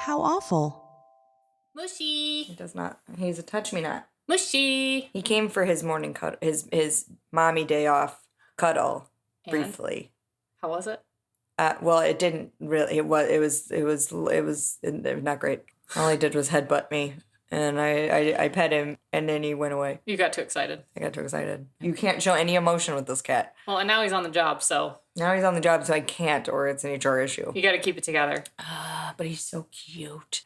How awful. Mushy. He does not. He's a touch-me-not. Mushy. He came for his morning cuddle, his mommy day off cuddle, And? briefly. How was it? Well, it didn't really. It was not great. All he did was headbutt me, and I pet him, and then he went away. You got too excited. I got too excited. You can't show any emotion with this cat. Well, and now he's on the job, so Now he's on the job, so I can't, or it's an HR issue. you got to keep it together. But he's so cute.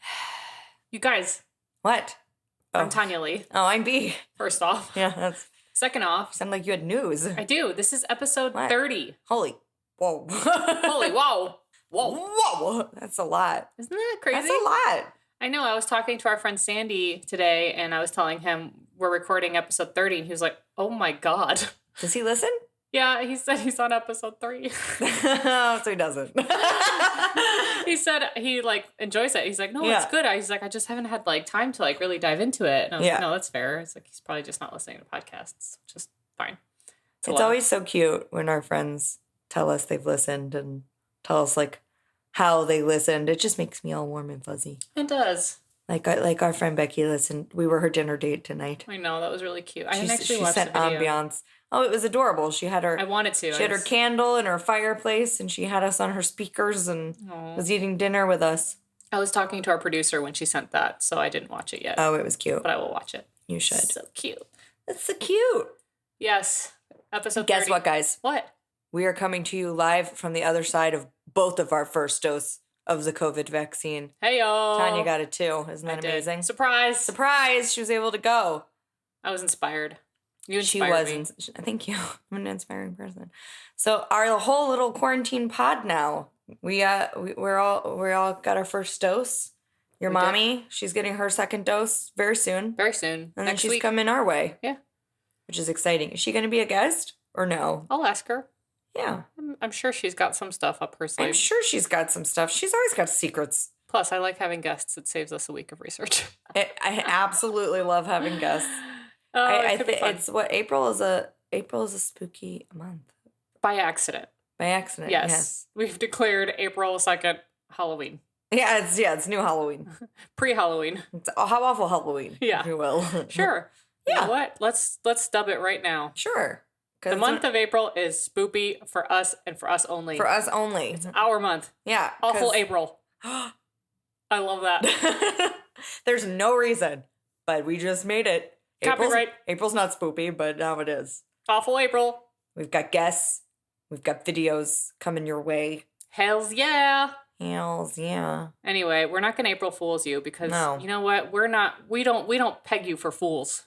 You guys, What? I'm Tanya Lee. Oh, I'm B. First off. Yeah, that's. Second off, Sound like you had news. I do. This is episode What? 30. Holy. Whoa. Holy whoa. Whoa. Whoa. That's a lot. Isn't that crazy? That's a lot. I know. I was talking to our friend Sandy today, and I was telling him we're recording episode 30, and he was like, oh my God. Does he listen? Yeah, he said he's on episode 3. So he doesn't. He said he enjoys it. He's like, no, Yeah. it's good. He's like, I just haven't had time to really dive into it. And I was Yeah. like, no, that's fair. It's like he's probably just not listening to podcasts, which is fine. It's always so cute when our friends tell us they've listened and tell us how they listened. It just makes me all warm and fuzzy. It does. Like our friend Becky listened. We were her dinner date tonight. I know, that was really cute. I didn't She actually watch sent the video. ambiance. Oh, it was adorable. She had her. I wanted to. She had her candle in her fireplace, and she had us on her speakers and was eating dinner with us. I was talking to our producer when she sent that, so I didn't watch it yet. Oh, it was cute. But I will watch it. You should. So cute. That's so cute. Yes. Episode 30. Guess what, guys? What? We are coming to you live from the other side of both of our first dose of the COVID vaccine. Hey, yo. Tanya got it too. Isn't that amazing? Surprise. Surprise! She was able to go. I was inspired. You She inspired me. was. Thank you. I'm an inspiring person. So our whole little quarantine pod now. We're all got our first dose. Your We mommy, she's getting her second dose very soon, Very soon. and then Next she's week. coming our way. Yeah. Which is exciting. Is she going to be a guest or no? I'll ask her. Yeah. I'm sure she's got some stuff up her sleeve. I'm sure she's got some stuff. She's always got secrets. Plus, I like having guests. It saves us a week of research. I absolutely love having guests. I think it's what April is a spooky month By accident. by accident. Yes. We've declared April 2nd Halloween. Yes. It's new Halloween. Pre-Halloween. It's how awful Halloween. Yeah. If you will. Sure. Yeah. You know what? Let's dub it right now. Sure. The month of April is spoopy for us and for us only. for us only. Our month. Yeah. Awful April. I love that. There's no reason, but we just made it. Copyright. April's not spoopy, but now it is. Awful April. We've got guests. We've got videos coming your way. Hells yeah. Hells yeah. Anyway, we're not gonna April Fools you because No. you know what? We don't peg you for fools.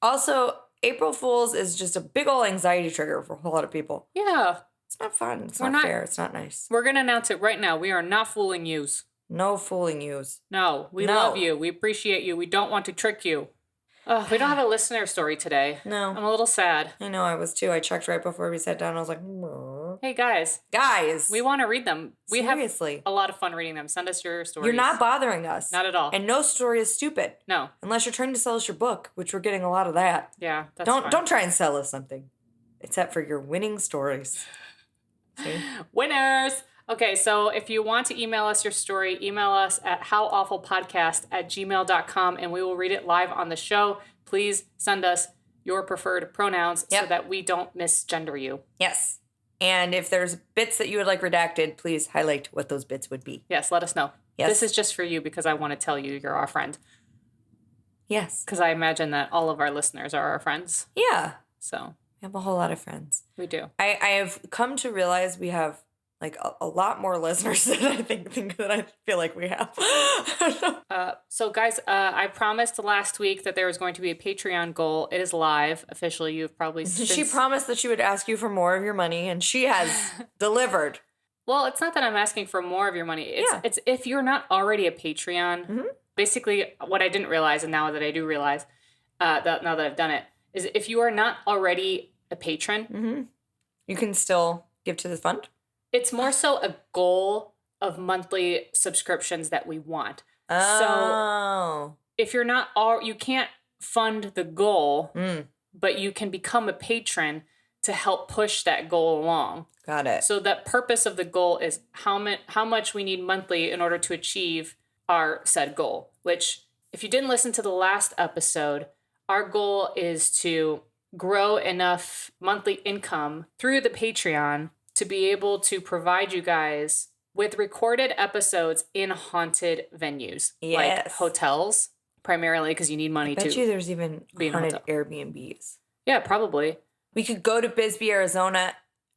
Also, April Fool's is just a big old anxiety trigger for a whole lot of people. Yeah. It's not fun. It's We're not not- fair. It's not nice. We're gonna announce it right now. We are not fooling yous. No fooling yous. No, we No. love you. We appreciate you. We don't want to trick you. We don't have a listener story today. No. I'm a little sad. I know, I was too. I checked right before we sat down. I was like, "Aw." Hey guys, Guys. we want to read them. We seriously. have a lot of fun reading them. Send us your stories. You're not bothering us. Not at all. And no story is stupid. No. Unless you're trying to sell us your book, which we're getting a lot of that. Yeah, that's Don't fine. try and sell us something. Except for your winning stories. See? Winners! Okay, so if you want to email us your story, email us at howawfulpodcast@gmail.com and we will read it live on the show. Please send us your preferred pronouns so Yep. that we don't misgender you. Yes. And if there's bits that you would like redacted, please highlight what those bits would be. Yes, let us know. Yes. This is just for you because I want to tell you you're our friend. Yes. Because I imagine that all of our listeners are our friends. Yeah. So We have a whole lot of friends. we do. I have come to realize we have a lot more listeners than I think that I feel like we have. So guys, I promised last week that there was going to be a Patreon goal. It is live officially. You've probably She promised that she would ask you for more of your money, and she has delivered. Well, it's not that I'm asking for more of your money. It's if you're not already a Patreon. Basically, what I didn't realize, and now that I do realize, now that I've done it, is if you are not already a patron, You can still give to the fund. it's more so a goal of monthly subscriptions that we want. Oh. If you're not you can't fund the goal, but you can become a patron to help push that goal along. Got it. So the purpose of the goal is how much we need monthly in order to achieve our said goal, which if you didn't listen to the last episode, our goal is to grow enough monthly income through the Patreon to be able to provide you guys with recorded episodes in haunted venues, like hotels, primarily because you need money to. I bet you there's even haunted Airbnbs. Yeah, probably. We could go to Bisbee, Arizona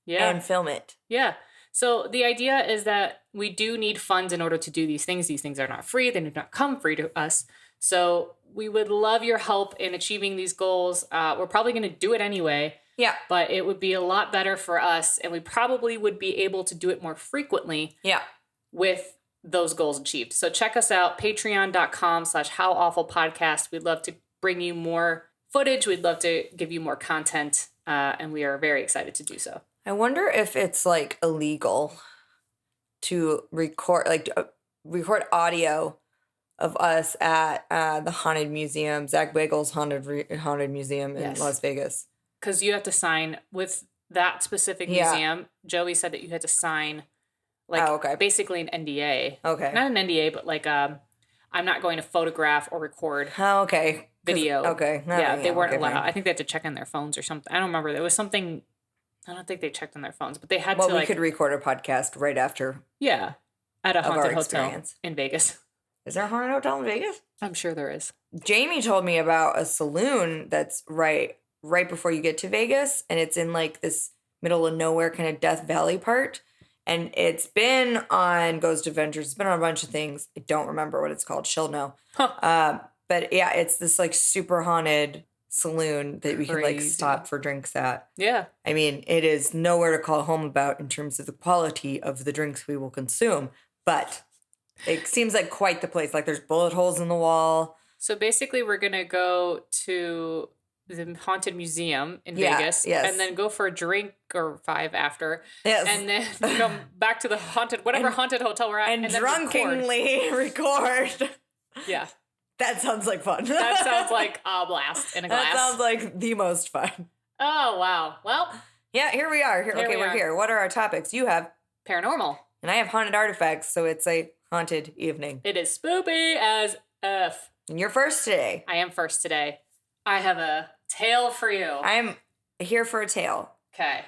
and film it. Yeah. So the idea is that we do need funds in order to do these things. These things are not free. They do not come free to us. So we would love your help in achieving these goals. We're probably going to do it anyway. Yeah. But it would be a lot better for us, and we probably would be able to do it more frequently. Yeah. With those goals achieved. So check us out, patreon.com/howawfulpodcast. We'd love to bring you more footage. We'd love to give you more content, and we are very excited to do so. I wonder if it's like illegal to record audio of us at the haunted museum, Zach Bagel's haunted museum in Las Vegas. Because you have to sign with that specific museum. Joey said that you had to sign basically an NDA. Okay. Not an NDA, but like I'm not going to photograph or record video. Okay. They weren't allowed. Fine. I think they had to check on their phones or something. I don't remember. There was something. I don't think they checked on their phones, but they had to. Well, we could record a podcast right after. Yeah, at a haunted hotel in Vegas. Is there a haunted hotel in Vegas? I'm sure there is. Jamie told me about a saloon that's right before you get to Vegas, and it's in like this middle of nowhere kind of Death Valley part. And it's been on Ghost Adventures. It's been on a bunch of things. I don't remember what it's called. She'll know. Huh. But yeah, it's this like super haunted saloon that we can like stop for drinks at. Yeah. I mean, it is nowhere to call home about in terms of the quality of the drinks we will consume, but it seems like quite the place. Like there's bullet holes in the wall. So basically we're going to go to the haunted museum in Vegas and then go for a drink or 5 after. Yes. And then come back to the haunted hotel we're at. And drunkenly record. Yeah. That sounds like fun. That sounds like a blast in a glass. That sounds like the most fun. Oh, wow. Well. Yeah, here we are. We're here. What are our topics? You have paranormal. And I have haunted artifacts, so it's a haunted evening. It is spoopy as F. And you're first today. I am first today. I have a tale for you. I'm here for a tale. Okay.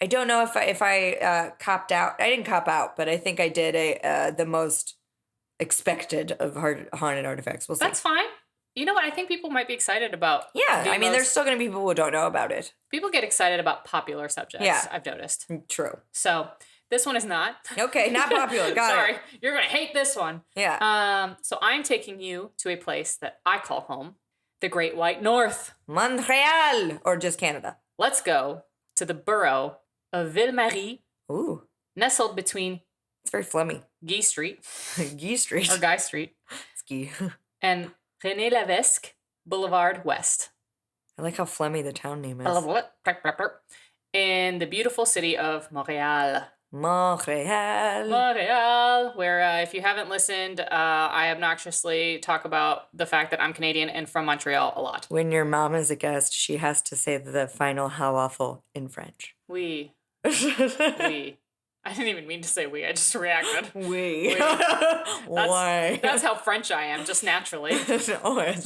I don't know if I copped out. I didn't cop out, but I think I did the most expected of haunted artifacts. We'll see. That's fine. You know what? I think people might be excited about. Yeah, I mean, there's still going to be people who don't know about it. People get excited about popular subjects. Yeah, I've noticed. True. So this one is not. Okay, not popular. Got Sorry, you're going to hate this one. Yeah. So I'm taking you to a place that I call home, the Great White North, Montreal, or just Canada. Let's go to the borough of Ville-Marie. Ooh. Nestled between. It's very Flemmy. Guy Street. Guy Street. Or Guy Street. It's Guy. And René Lévesque Boulevard West. I like how Flemmy the town name is. In the beautiful city of Montreal. Montreal. Where if you haven't listened, I obnoxiously talk about the fact that I'm Canadian and from Montreal a lot. When your mom is a guest, she has to say the final how awful in French. Oui. Oui. I didn't even mean to say we. I just reacted. We. Why? That's how French I am, just naturally. Oh, it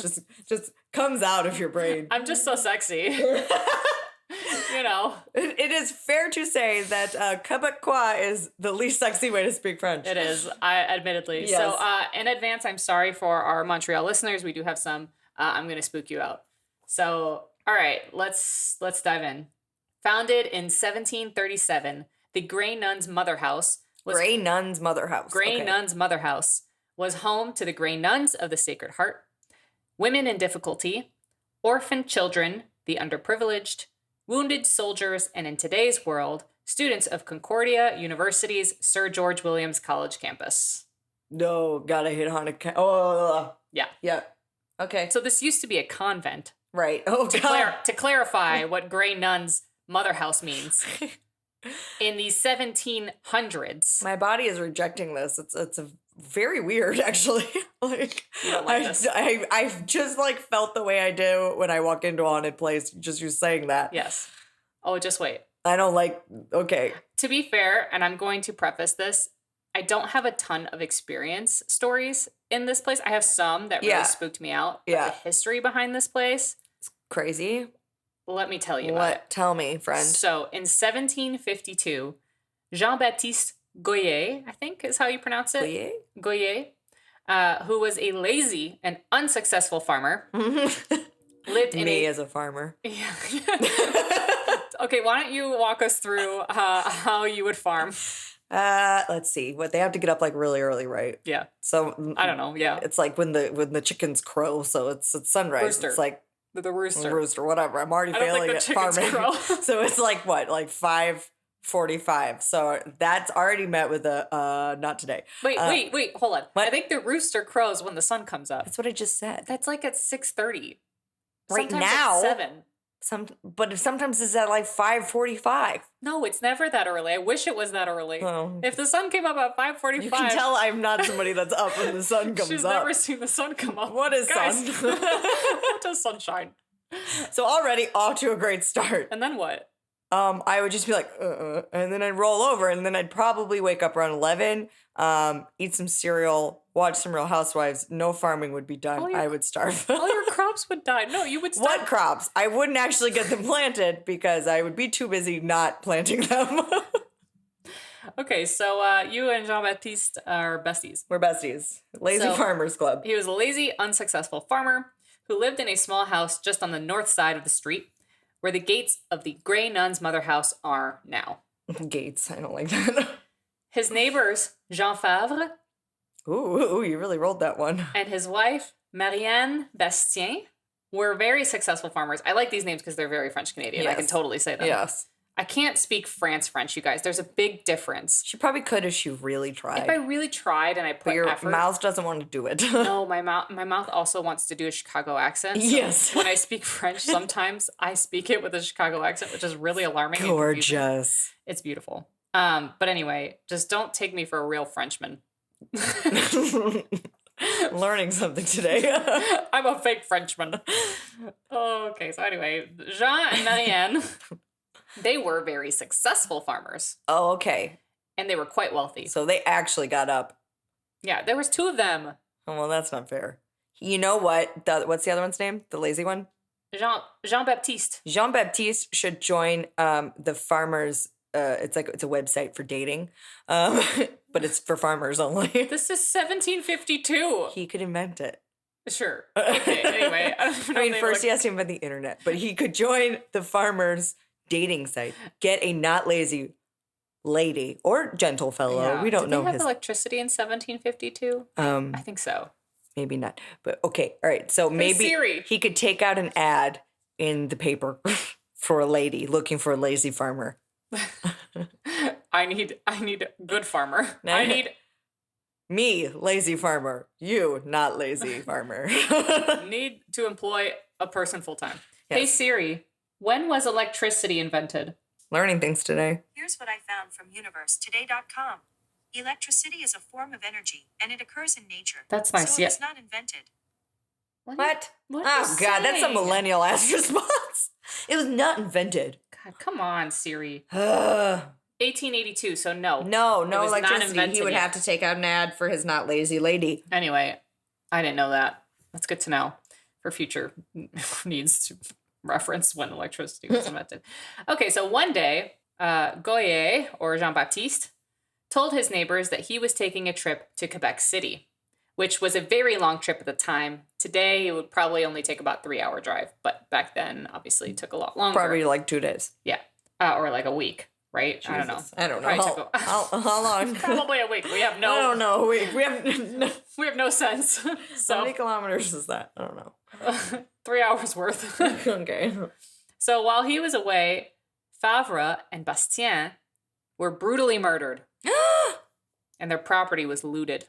just comes out of your brain. I'm just so sexy. You know. It is fair to say that Quebecois is the least sexy way to speak French. It is, admittedly. Yes. So in advance, I'm sorry for our Montreal listeners. We do have some. I'm going to spook you out. So, all right, let's dive in. Founded in 1737, the Grey Nuns Mother House was home to the Grey Nuns of the Sacred Heart, women in difficulty, orphan children, the underprivileged, wounded soldiers, and in today's world, students of Concordia University's Sir George Williams College campus. No, gotta hit on a Yeah. Yeah. Okay. So this used to be a convent. Right. Oh, to clarify what Grey Nuns Mother House means. In the 1700s. My body is rejecting this. It's a very weird, actually. Like, you don't like this. I've just like felt the way I do when I walk into a haunted place. Just you saying that. Yes. Oh, just wait. I don't like. Okay. To be fair, and I'm going to preface this, I don't have a ton of experience stories in this place. I have some that really spooked me out. Yeah. The history behind this place. It's crazy. Let me tell you about it. Tell me, friend. So in 1752, Jean-Baptiste Goyer, I think is how you pronounce it. Goyer, who was a lazy and unsuccessful farmer, lived in Me as a farmer. Yeah. Okay, why don't you walk us through how you would farm? Let's see. What they have to get up like really early, right? Yeah. So I don't know. Yeah. It's like when the chickens crow, so it's sunrise. Rooster. It's like the rooster. Rooster, whatever. I'm already failing at farming. So it's like what? Like 5:45. So that's already met with a not today. Wait, hold on. What? I think the rooster crows when the sun comes up. That's what I just said. That's like at 6:30. Right Sometimes now. At 7. But sometimes it's at like 5:45. No, it's never that early. I wish it was that early. Oh. If the sun came up at 5:45. You can tell I'm not somebody that's up when the sun comes She's up. never seen the sun come up. What is Guys, sun? what does sunshine? So already off to a great start. And then what? I would just be like, and then I'd roll over, and then I'd probably wake up around 11, eat some cereal, watch some Real Housewives. No farming would be done. I would starve. All your crops would die. No, you would starve. What crops? I wouldn't actually get them planted because I would be too busy not planting them. Okay, so you and Jean-Baptiste are besties. We're besties. Lazy Farmers Club. He was a lazy, unsuccessful farmer who lived in a small house just on the north side of the street, where the gates of the Grey Nun's mother house are now. Gates. I don't like that. His neighbors, Jean Favre. Ooh, you really rolled that one. And his wife, Marianne Bastien, were very successful farmers. I like these names because they're very French-Canadian. Yes. I can totally say them. Yes. I can't speak French, you guys. There's a big difference. She probably could if she really tried. If I really tried and I put effort. But your mouth doesn't want to do it. No, my mouth also wants to do a Chicago accent. So yes. When I speak French, sometimes I speak it with a Chicago accent, which is really alarming. Gorgeous. It's beautiful. But anyway, just don't take me for a real Frenchman. Learning something today. I'm a fake Frenchman. Okay, so anyway, Jean and Marianne, they were very successful farmers. Oh, okay. And they were quite wealthy. So they actually got up. Yeah, there was 2 of them. Oh, well, that's not fair. You know what? What's the other one's name? The lazy one? Jean-Baptiste. Jean-Baptiste should join the farmers. It's a website for dating, but it's for farmers only. This is 1752. He could invent it. Sure. Okay, anyway. First he has to invent the internet, but he could join the farmers dating site. Get a not lazy lady or gentle fellow. Yeah. We don't know. Did they have electricity in 1752? I think so. Maybe not. But okay, all right. So maybe he could take out an ad in the paper for a lady looking for a lazy farmer. I need good farmer. I need me, lazy farmer. You, not lazy farmer. Need to employ a person full time. Yes. Hey Siri, when was electricity invented? Learning things today. Here's what I found from universetoday.com. Electricity is a form of energy, and it occurs in nature. That's nice. So it is not invented. What? Oh, God, that's a millennial-ass response. It was not invented. God, come on, Siri. 1882, so no. No electricity. He would have to take out an ad for his not lazy lady. Anyway, I didn't know that. That's good to know for future needs to reference when electricity was invented. Okay, so one day, Goyer, or Jean-Baptiste, told his neighbors that he was taking a trip to Quebec City, which was a very long trip at the time. Today, it would probably only take about 3-hour drive, but back then, obviously, it took a lot longer. Probably like 2 days. Yeah, or like a week, right? Jesus. I don't know. How long? Probably a week. We have no. I don't know. A week. We have no sense. So how many kilometers is that? I don't know. 3 hours worth. Okay. So while he was away, Favre and Bastien were brutally murdered, and their property was looted.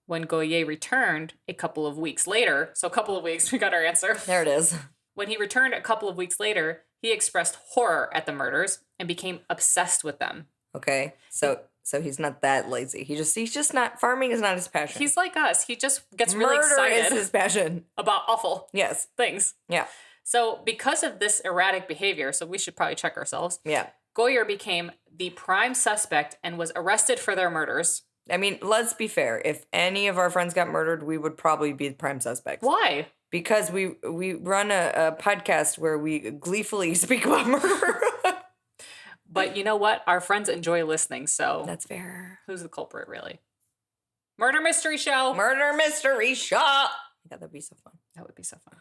When Goyer returned a couple of weeks later, so a couple of weeks, we got our answer. There it is. When he returned a couple of weeks later, he expressed horror at the murders and became obsessed with them. Okay, so he's not that lazy. He's just not, farming is not his passion. He's like us. He just gets really excited. Murder is his passion. About awful things. Yeah. So because of this erratic behavior, so we should probably check ourselves. Yeah. Goyer became the prime suspect and was arrested for their murders. I mean, let's be fair. If any of our friends got murdered, we would probably be the prime suspects. Why? Because we run a podcast where we gleefully speak about murder. But you know what? Our friends enjoy listening, so That's fair. who's the culprit, really? Murder mystery show. Murder mystery shop. Yeah, that'd be so fun. That would be so fun.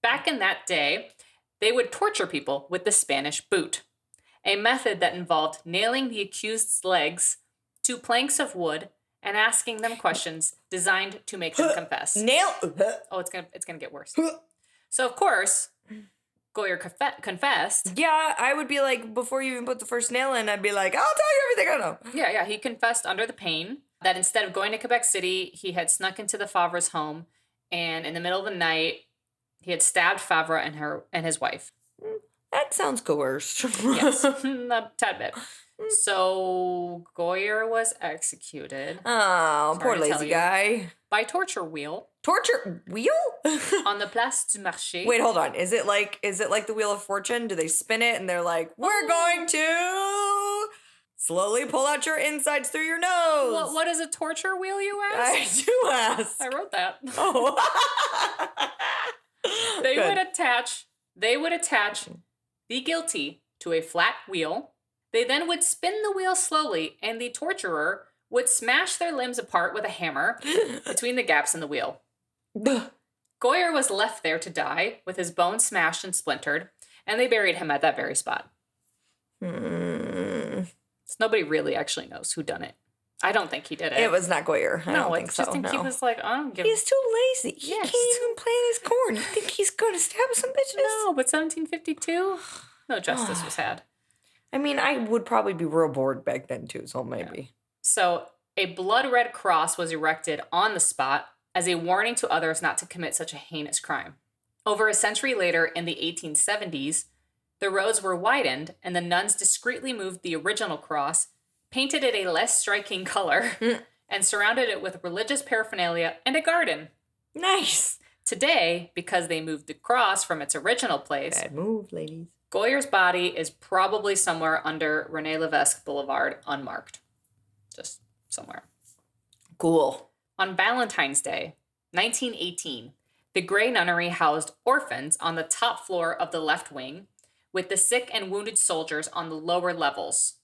Back in that day, they would torture people with the Spanish boot, a method that involved nailing the accused's legs to planks of wood and asking them questions designed to make them confess. Nail. Oh, it's gonna get worse. So of course, Goyer confessed. Yeah, I would be like, before you even put the first nail in, I'd be like, I'll tell you everything I know. Yeah, he confessed under the pain that instead of going to Quebec City, he had snuck into the Favre's home, and in the middle of the night, he had stabbed Favre and his wife. That sounds coerced. Yes, a tad bit. So Goyer was executed. Oh, poor lazy guy. By torture wheel. Torture wheel? On the Place du Marché. Wait, hold on. Is it like the Wheel of Fortune? Do they spin it and they're like, we're going to slowly pull out your insides through your nose? What is a torture wheel, you ask? I do ask. I wrote that. Oh. They would attach the guilty to a flat wheel. They then would spin the wheel slowly, and the torturer would smash their limbs apart with a hammer between the gaps in the wheel. Goyer was left there to die, with his bones smashed and splintered, and they buried him at that very spot. So nobody really actually knows who done it. I don't think he did it. It was not Goyer. I don't think so. I just think he was like, I don't give. He's too lazy. He can't even plant his corn. You think he's going to stab some bitches? No, but 1752, no justice was had. I mean, I would probably be real bored back then too, so maybe. Yeah. So a blood red cross was erected on the spot as a warning to others not to commit such a heinous crime. Over a century later, in the 1870s, the roads were widened and the nuns discreetly moved the original cross, painted it a less striking color, and surrounded it with religious paraphernalia and a garden. Nice. Today, because they moved the cross from its original place, Bad move, ladies. Goyer's body is probably somewhere under René Lévesque Boulevard, unmarked. Just somewhere. Cool. On Valentine's Day, 1918, the Grey Nunnery housed orphans on the top floor of the left wing, with the sick and wounded soldiers on the lower levels.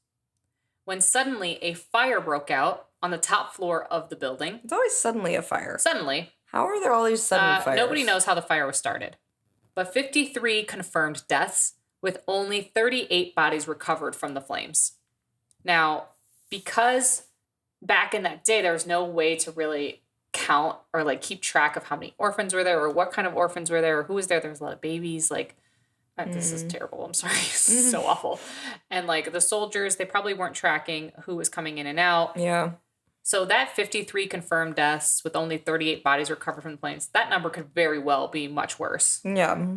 When suddenly a fire broke out on the top floor of the building. It's always suddenly a fire. Suddenly. How are there all these sudden fires? Nobody knows how the fire was started. But 53 confirmed deaths, with only 38 bodies recovered from the flames. Now, because back in that day, there was no way to really count or like keep track of how many orphans were there or what kind of orphans were there or who was there. There was a lot of babies. Like, this is terrible. I'm sorry. This is so awful. And like the soldiers, they probably weren't tracking who was coming in and out. Yeah. So that 53 confirmed deaths with only 38 bodies recovered from the flames, that number could very well be much worse. Yeah.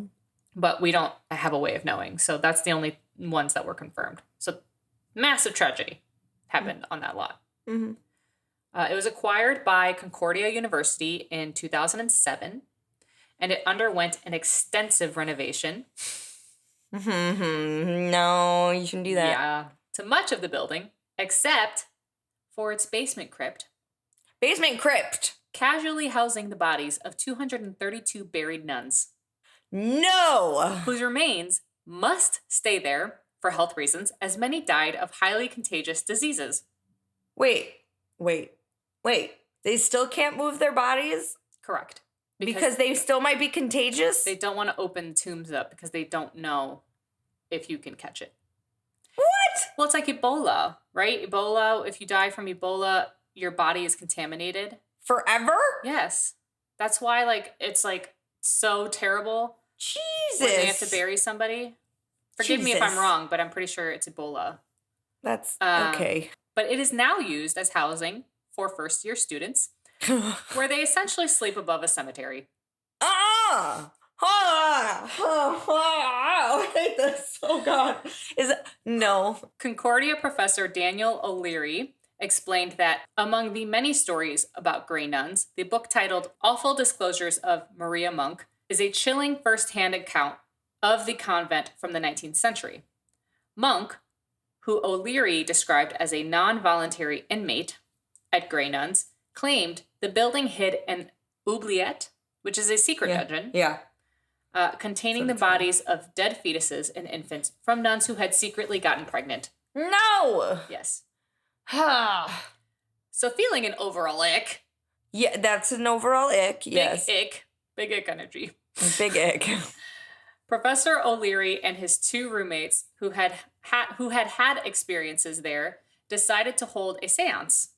But we don't have a way of knowing. So that's the only ones that were confirmed. So massive tragedy happened on that lot. Mm-hmm. It was acquired by Concordia University in 2007, and it underwent an extensive renovation. No, you shouldn't do that. Yeah, to much of the building, except for its basement crypt. Basement crypt. Casually housing the bodies of 232 buried nuns. No! Whose remains must stay there for health reasons, as many died of highly contagious diseases. Wait. They still can't move their bodies? Correct. Because they still might be contagious? They don't want to open tombs up because they don't know if you can catch it. What? Well, it's like Ebola, right? Ebola, if you die from Ebola, your body is contaminated. Forever? Yes. That's why, like, it's, like, so terrible. Jesus. When they have to bury somebody. Forgive me if I'm wrong, but I'm pretty sure it's Ebola. That's okay. But it is now used as housing for first-year students, where they essentially sleep above a cemetery. I hate this. Oh, God. No. Concordia professor Daniel O'Leary explained that among the many stories about Grey nuns, the book titled Awful Disclosures of Maria Monk is a chilling first-hand account of the convent from the 19th century. Monk, who O'Leary described as a non-voluntary inmate, at Grey Nuns claimed the building hid an oubliette, which is a secret dungeon. Yeah. Containing the bodies of dead fetuses and infants from nuns who had secretly gotten pregnant. No! Yes. So feeling an overall ick. Yeah, that's an overall ick, yes. Big ick energy. Big ick. Professor O'Leary and his two roommates who had experiences there decided to hold a seance.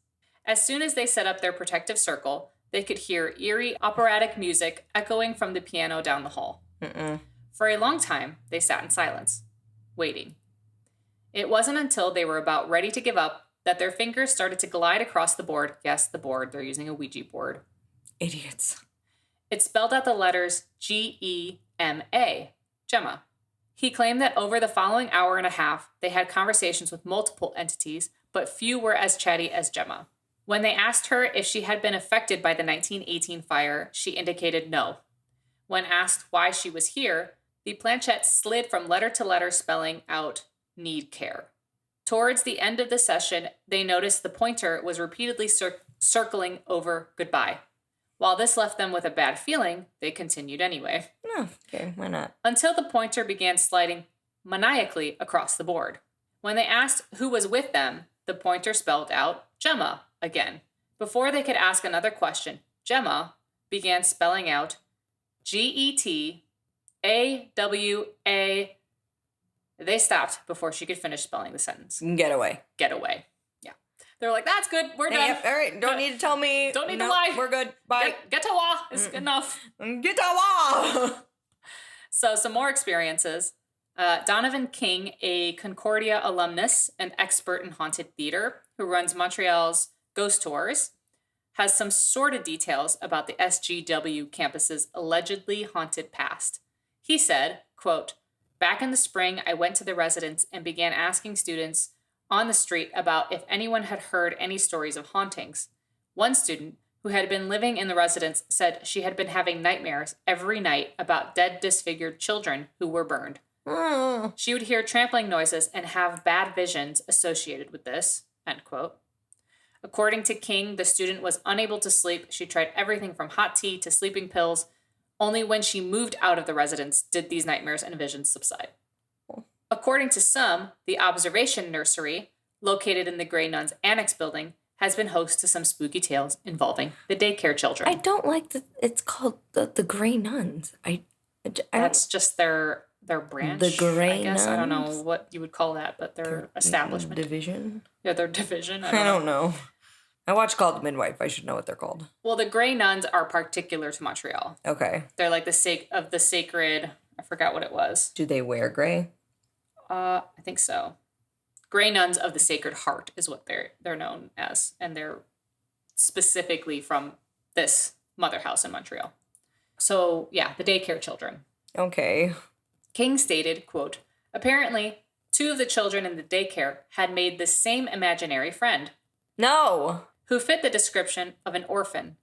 As soon as they set up their protective circle, they could hear eerie operatic music echoing from the piano down the hall. For a long time, they sat in silence, waiting. It wasn't until they were about ready to give up that their fingers started to glide across the board. Yes, the board. They're using a Ouija board. Idiots. It spelled out the letters G-E-M-A, Gemma. He claimed that over the following hour and a half, they had conversations with multiple entities, but few were as chatty as Gemma. When they asked her if she had been affected by the 1918 fire, she indicated no. When asked why she was here, the planchette slid from letter to letter, spelling out need care. Towards the end of the session, they noticed the pointer was repeatedly circling over goodbye. While this left them with a bad feeling, they continued anyway. Oh, okay, why not? Until the pointer began sliding maniacally across the board. When they asked who was with them, the pointer spelled out Gemma again. Before they could ask another question, Gemma began spelling out G-E-T-A-W-A. They stopped before she could finish spelling the sentence. Get away. Get away. Yeah. They were like, that's good. We're done. Yep, all right. Don't need to tell me. Don't need to lie. We're good. Bye. Get to wa. It's good enough. Get to wa. So some more experiences. Donovan King, a Concordia alumnus and expert in haunted theater who runs Montreal's Ghost Tours, has some sordid details about the SGW campus's allegedly haunted past. He said, quote, "Back in the spring, I went to the residence and began asking students on the street about if anyone had heard any stories of hauntings. One student, who had been living in the residence, said she had been having nightmares every night about dead, disfigured children who were burned. She would hear trampling noises and have bad visions associated with this," end quote. According to King, the student was unable to sleep. She tried everything from hot tea to sleeping pills. Only when she moved out of the residence did these nightmares and visions subside. According to some, the observation nursery, located in the Grey Nuns Annex building, has been host to some spooky tales involving the daycare children. I don't like that it's called the Grey Nuns. That's just their branch. The Grey I guess. Nuns? I don't know what you would call that, but their establishment. Division? Yeah, their division. I don't know. I watched Called Midwife. I should know what they're called. Well, the Grey Nuns are particular to Montreal. Okay. They're like the sake of the sacred. I forgot what it was. Do they wear gray? I think so. Grey Nuns of the Sacred Heart is what they're known as, and they're specifically from this mother house in Montreal. So yeah, the daycare children. Okay. King stated, quote, "Apparently, 2 of the children in the daycare had made the same imaginary friend. No. Who fit the description of an orphan.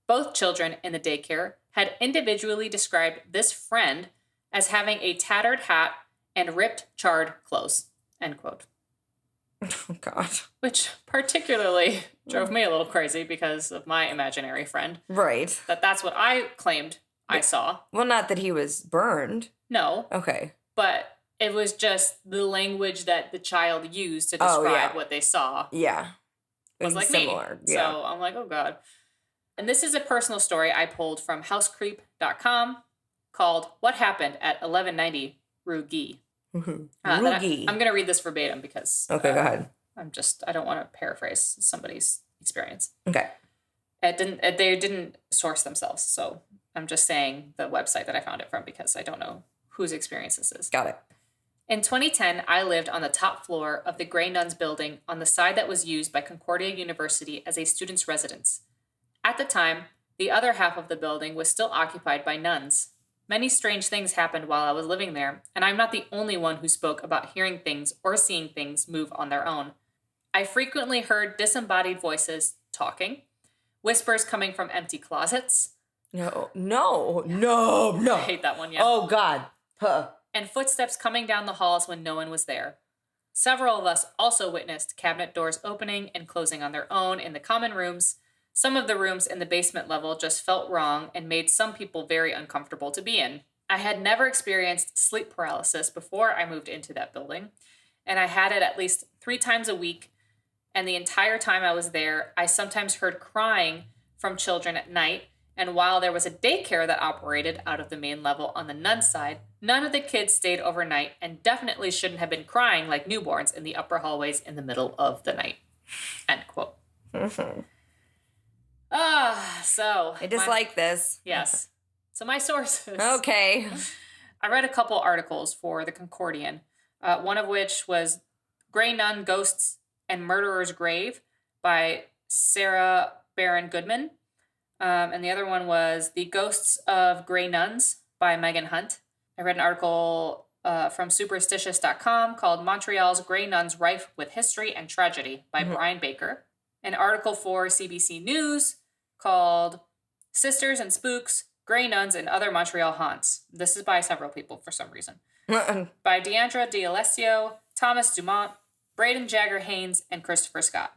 Both children in the daycare had individually described this friend as having a tattered hat and ripped, charred clothes," end quote. Oh, God. Which particularly drove me a little crazy because of my imaginary friend. Right. That's what I claimed I saw. Well, not that he was burned. No. Okay. But it was just the language that the child used to describe what they saw. Yeah. Was like similar. Me. Yeah. So I'm like, oh God. And this is a personal story I pulled from housecreep.com called What Happened at 1190 Rue Guy. I'm going to read this verbatim because okay, go ahead. I don't want to paraphrase somebody's experience. Okay. They didn't source themselves. So I'm just saying the website that I found it from because I don't know whose experience this is. Got it. In 2010, I lived on the top floor of the Grey Nuns building on the side that was used by Concordia University as a student's residence. At the time, the other half of the building was still occupied by nuns. Many strange things happened while I was living there, and I'm not the only one who spoke about hearing things or seeing things move on their own. I frequently heard disembodied voices talking, whispers coming from empty closets. No. I hate that one, yeah. Oh, God. Huh. And footsteps coming down the halls when no one was there. Several of us also witnessed cabinet doors opening and closing on their own in the common rooms. Some of the rooms in the basement level just felt wrong and made some people very uncomfortable to be in. I had never experienced sleep paralysis before I moved into that building, and I had it at least 3 times a week, and the entire time I was there, I sometimes heard crying from children at night, and while there was a daycare that operated out of the main level on the nuns' side, none of the kids stayed overnight and definitely shouldn't have been crying like newborns in the upper hallways in the middle of the night. End quote. So. I dislike this. Yes. So my sources. Okay. I read a couple articles for the Concordian, one of which was Grey Nun Ghosts and Murderer's Grave by Sarah Baron Goodman. And the other one was The Ghosts of Grey Nuns by Megan Hunt. I read an article from superstitious.com called Montreal's Grey Nuns Rife with History and Tragedy by Brian Baker. An article for CBC News called Sisters and Spooks, Grey Nuns and Other Montreal Haunts. This is by several people for some reason. By Deandra D'Alessio, Thomas Dumont, Braden Jagger Haynes, and Christopher Scott.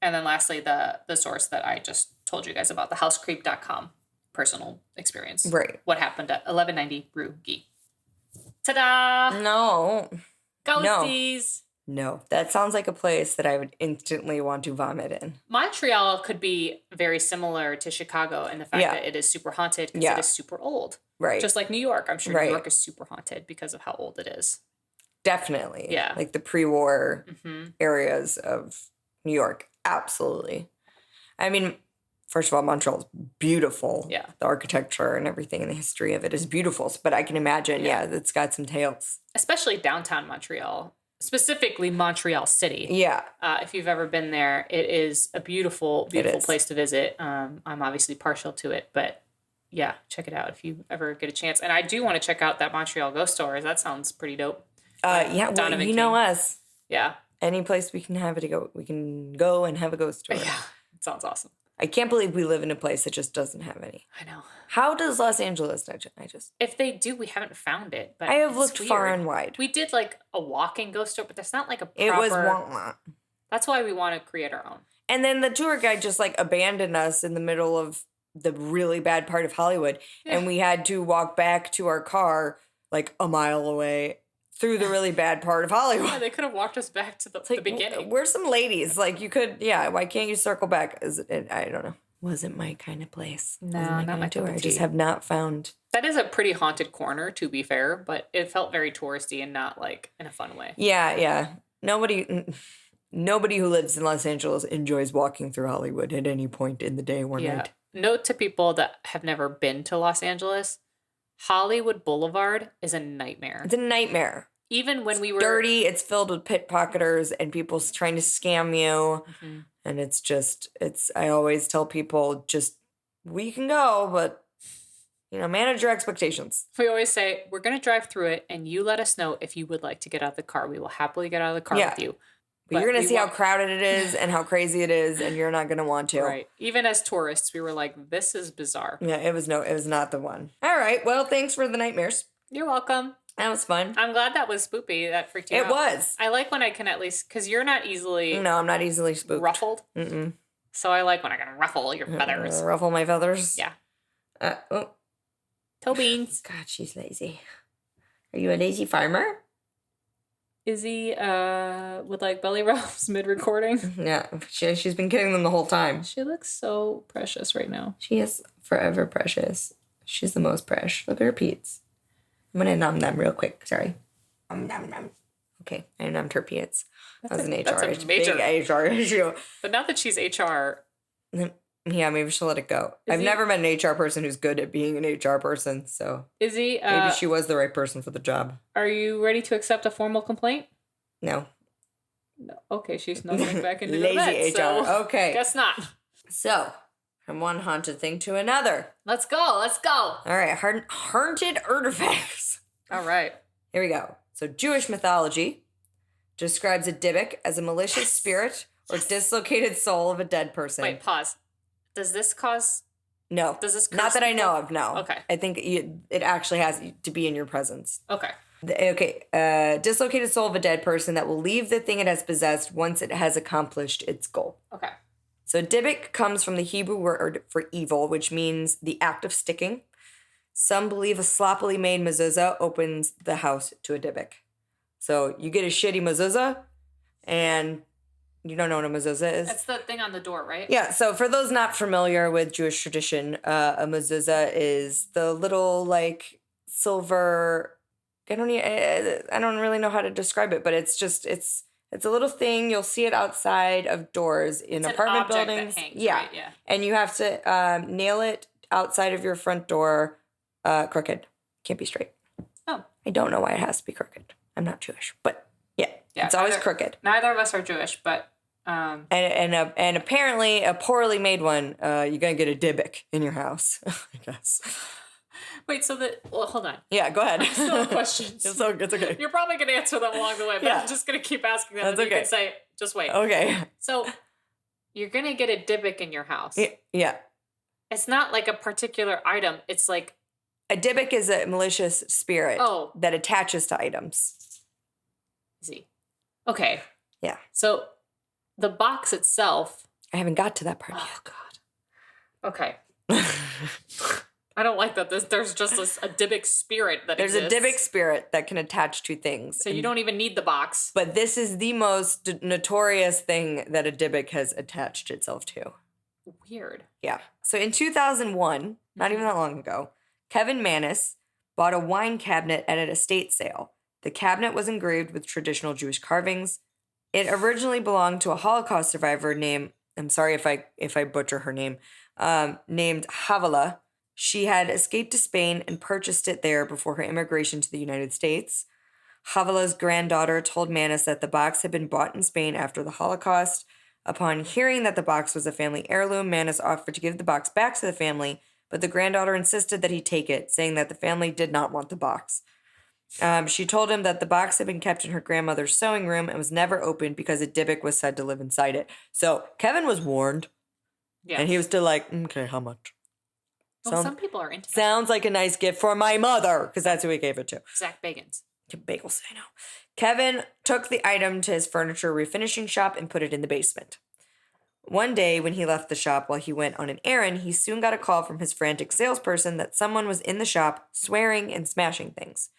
And then lastly, the source that I just told you guys about, the housecreep.com personal experience. Right. What happened at 1190 Rue Guy. Ta-da! No. Ghosties! No. That sounds like a place that I would instantly want to vomit in. Montreal could be very similar to Chicago in the fact that it is super haunted because it is super old. Right. Just like New York. I'm sure New York is super haunted because of how old it is. Definitely. Yeah. Like the pre-war areas of New York. Absolutely. I mean, first of all, Montreal is beautiful. Yeah. The architecture and everything and the history of it is beautiful. But I can imagine, it's got some tales. Especially downtown Montreal. Specifically Montreal City. Yeah. If you've ever been there, it is a beautiful, beautiful place to visit. I'm obviously partial to it, but yeah, check it out if you ever get a chance. And I do want to check out that Montreal Ghost Stories. That sounds pretty dope. Yeah, well, you know us. Yeah. Any place we can have it to go, we can go and have a ghost story. Yeah, it sounds awesome. I can't believe we live in a place that just doesn't have any. I know. How does Los Angeles? If they do, we haven't found it. But I have looked weird. far and wide. We did like a walk-in ghost store, but that's not like a proper. It was wah-wah. That's why we want to create our own. And then the tour guide just like abandoned us in the middle of the really bad part of Hollywood, and we had to walk back to our car like a mile away through the really bad part of Hollywood. Yeah, they could have walked us back to the beginning. We're some ladies. Like you could, why can't you circle back? I don't know. Wasn't my kind of place. No, not my tour. I just have not found. That is a pretty haunted corner, to be fair, but it felt very touristy and not like in a fun way. Yeah. Nobody who lives in Los Angeles enjoys walking through Hollywood at any point in the day or night. Note to people that have never been to Los Angeles, Hollywood Boulevard is a nightmare. It's a nightmare. Even when we were dirty, it's filled with pickpocketers and people trying to scam you. Mm-hmm. And I always tell people we can go, but manage your expectations. We always say, we're going to drive through it and you let us know if you would like to get out of the car. We will happily get out of the car with you. But you're going to see how crowded it is and how crazy it is, and you're not going to want to. Right. Even as tourists, we were like, this is bizarre. Yeah, it was not the one. All right. Well, thanks for the nightmares. You're welcome. That was fun. I'm glad that was spoopy. That freaked you out. It was. I like when I can at least, because you're not easily... No, I'm not easily spooked. Ruffled. Mm-mm. So I like when I can ruffle your feathers. Ruffle my feathers? Yeah. Toe beans. God, she's lazy. Are you a lazy farmer? Izzy with like belly rubs mid-recording. Yeah, she's been getting them the whole time. She looks so precious right now. She is forever precious. She's the most precious. Look at her peats. I'm going to numb them real quick. Sorry. Nom. Okay, I numbed her peats. That was an big HR issue. But now that she's HR... Yeah, maybe she'll let it go. I've never met an HR person who's good at being an HR person, so... Izzy... maybe she was the right person for the job. Are you ready to accept a formal complaint? No. Okay, she's not going back into lazy the vet, HR. So okay. Guess not. So, from one haunted thing to another. Let's go. All right, haunted artifacts. All right. Here we go. So, Jewish mythology describes a Dybbuk as a malicious spirit or dislocated soul of a dead person. Wait, pause. Does this cause... No. Does this curse Not that I people? know of, no. Okay. I think it actually has to be in your presence. Okay. Dislocated soul of a dead person that will leave the thing it has possessed once it has accomplished its goal. Okay. So Dybbuk comes from the Hebrew word for evil, which means the act of sticking. Some believe a sloppily made mezuzah opens the house to a Dybbuk. So you get a shitty mezuzah, and you don't know what a mezuzah is. That's the thing on the door, right? Yeah, so for those not familiar with Jewish tradition, a mezuzah is the little, like, silver... I don't really know how to describe it, but it's a little thing. You'll see it outside of doors in apartment buildings. That hangs, yeah. Right? Yeah. And you have to nail it outside of your front door crooked. Can't be straight. Oh. I don't know why it has to be crooked. I'm not Jewish, but yeah it's always crooked. Neither of us are Jewish, but and apparently a poorly made one, you're gonna get a Dybbuk in your house, I guess. Wait, hold on. Yeah, go ahead. I still have questions. It's okay. You're probably going to answer them along the way, but I'm just going to keep asking them. That's and okay. You can say, just wait. Okay. So, you're going to get a Dybbuk in your house. Yeah. It's not like a particular item. It's like... A Dybbuk is a malicious spirit that attaches to items. See. Okay. Yeah. So, the box itself... I haven't got to that part yet. Oh, God. Okay. I don't like that there's just a Dybbuk spirit that There's exists. a Dybbuk spirit that can attach to things. So you don't even need the box. But this is the most notorious thing that a Dybbuk has attached itself to. Weird. Yeah. So in 2001, not even that long ago, Kevin Mannis bought a wine cabinet at an estate sale. The cabinet was engraved with traditional Jewish carvings. It originally belonged to a Holocaust survivor named, I'm sorry if I butcher her name, named Havala. She had escaped to Spain and purchased it there before her immigration to the United States. Havala's granddaughter told Mannis that the box had been bought in Spain after the Holocaust. Upon hearing that the box was a family heirloom, Mannis offered to give the box back to the family, but the granddaughter insisted that he take it, saying that the family did not want the box. She told him that the box had been kept in her grandmother's sewing room and was never opened because a Dybbuk was said to live inside it. So Kevin was warned, and he was still like, okay, how much? Well, some people are into that. Sounds like a nice gift for my mother, because that's who he gave it to. Zach Bagans. Bagels, I know. Kevin took the item to his furniture refinishing shop and put it in the basement. One day, when he left the shop while he went on an errand, he soon got a call from his frantic salesperson that someone was in the shop swearing and smashing things.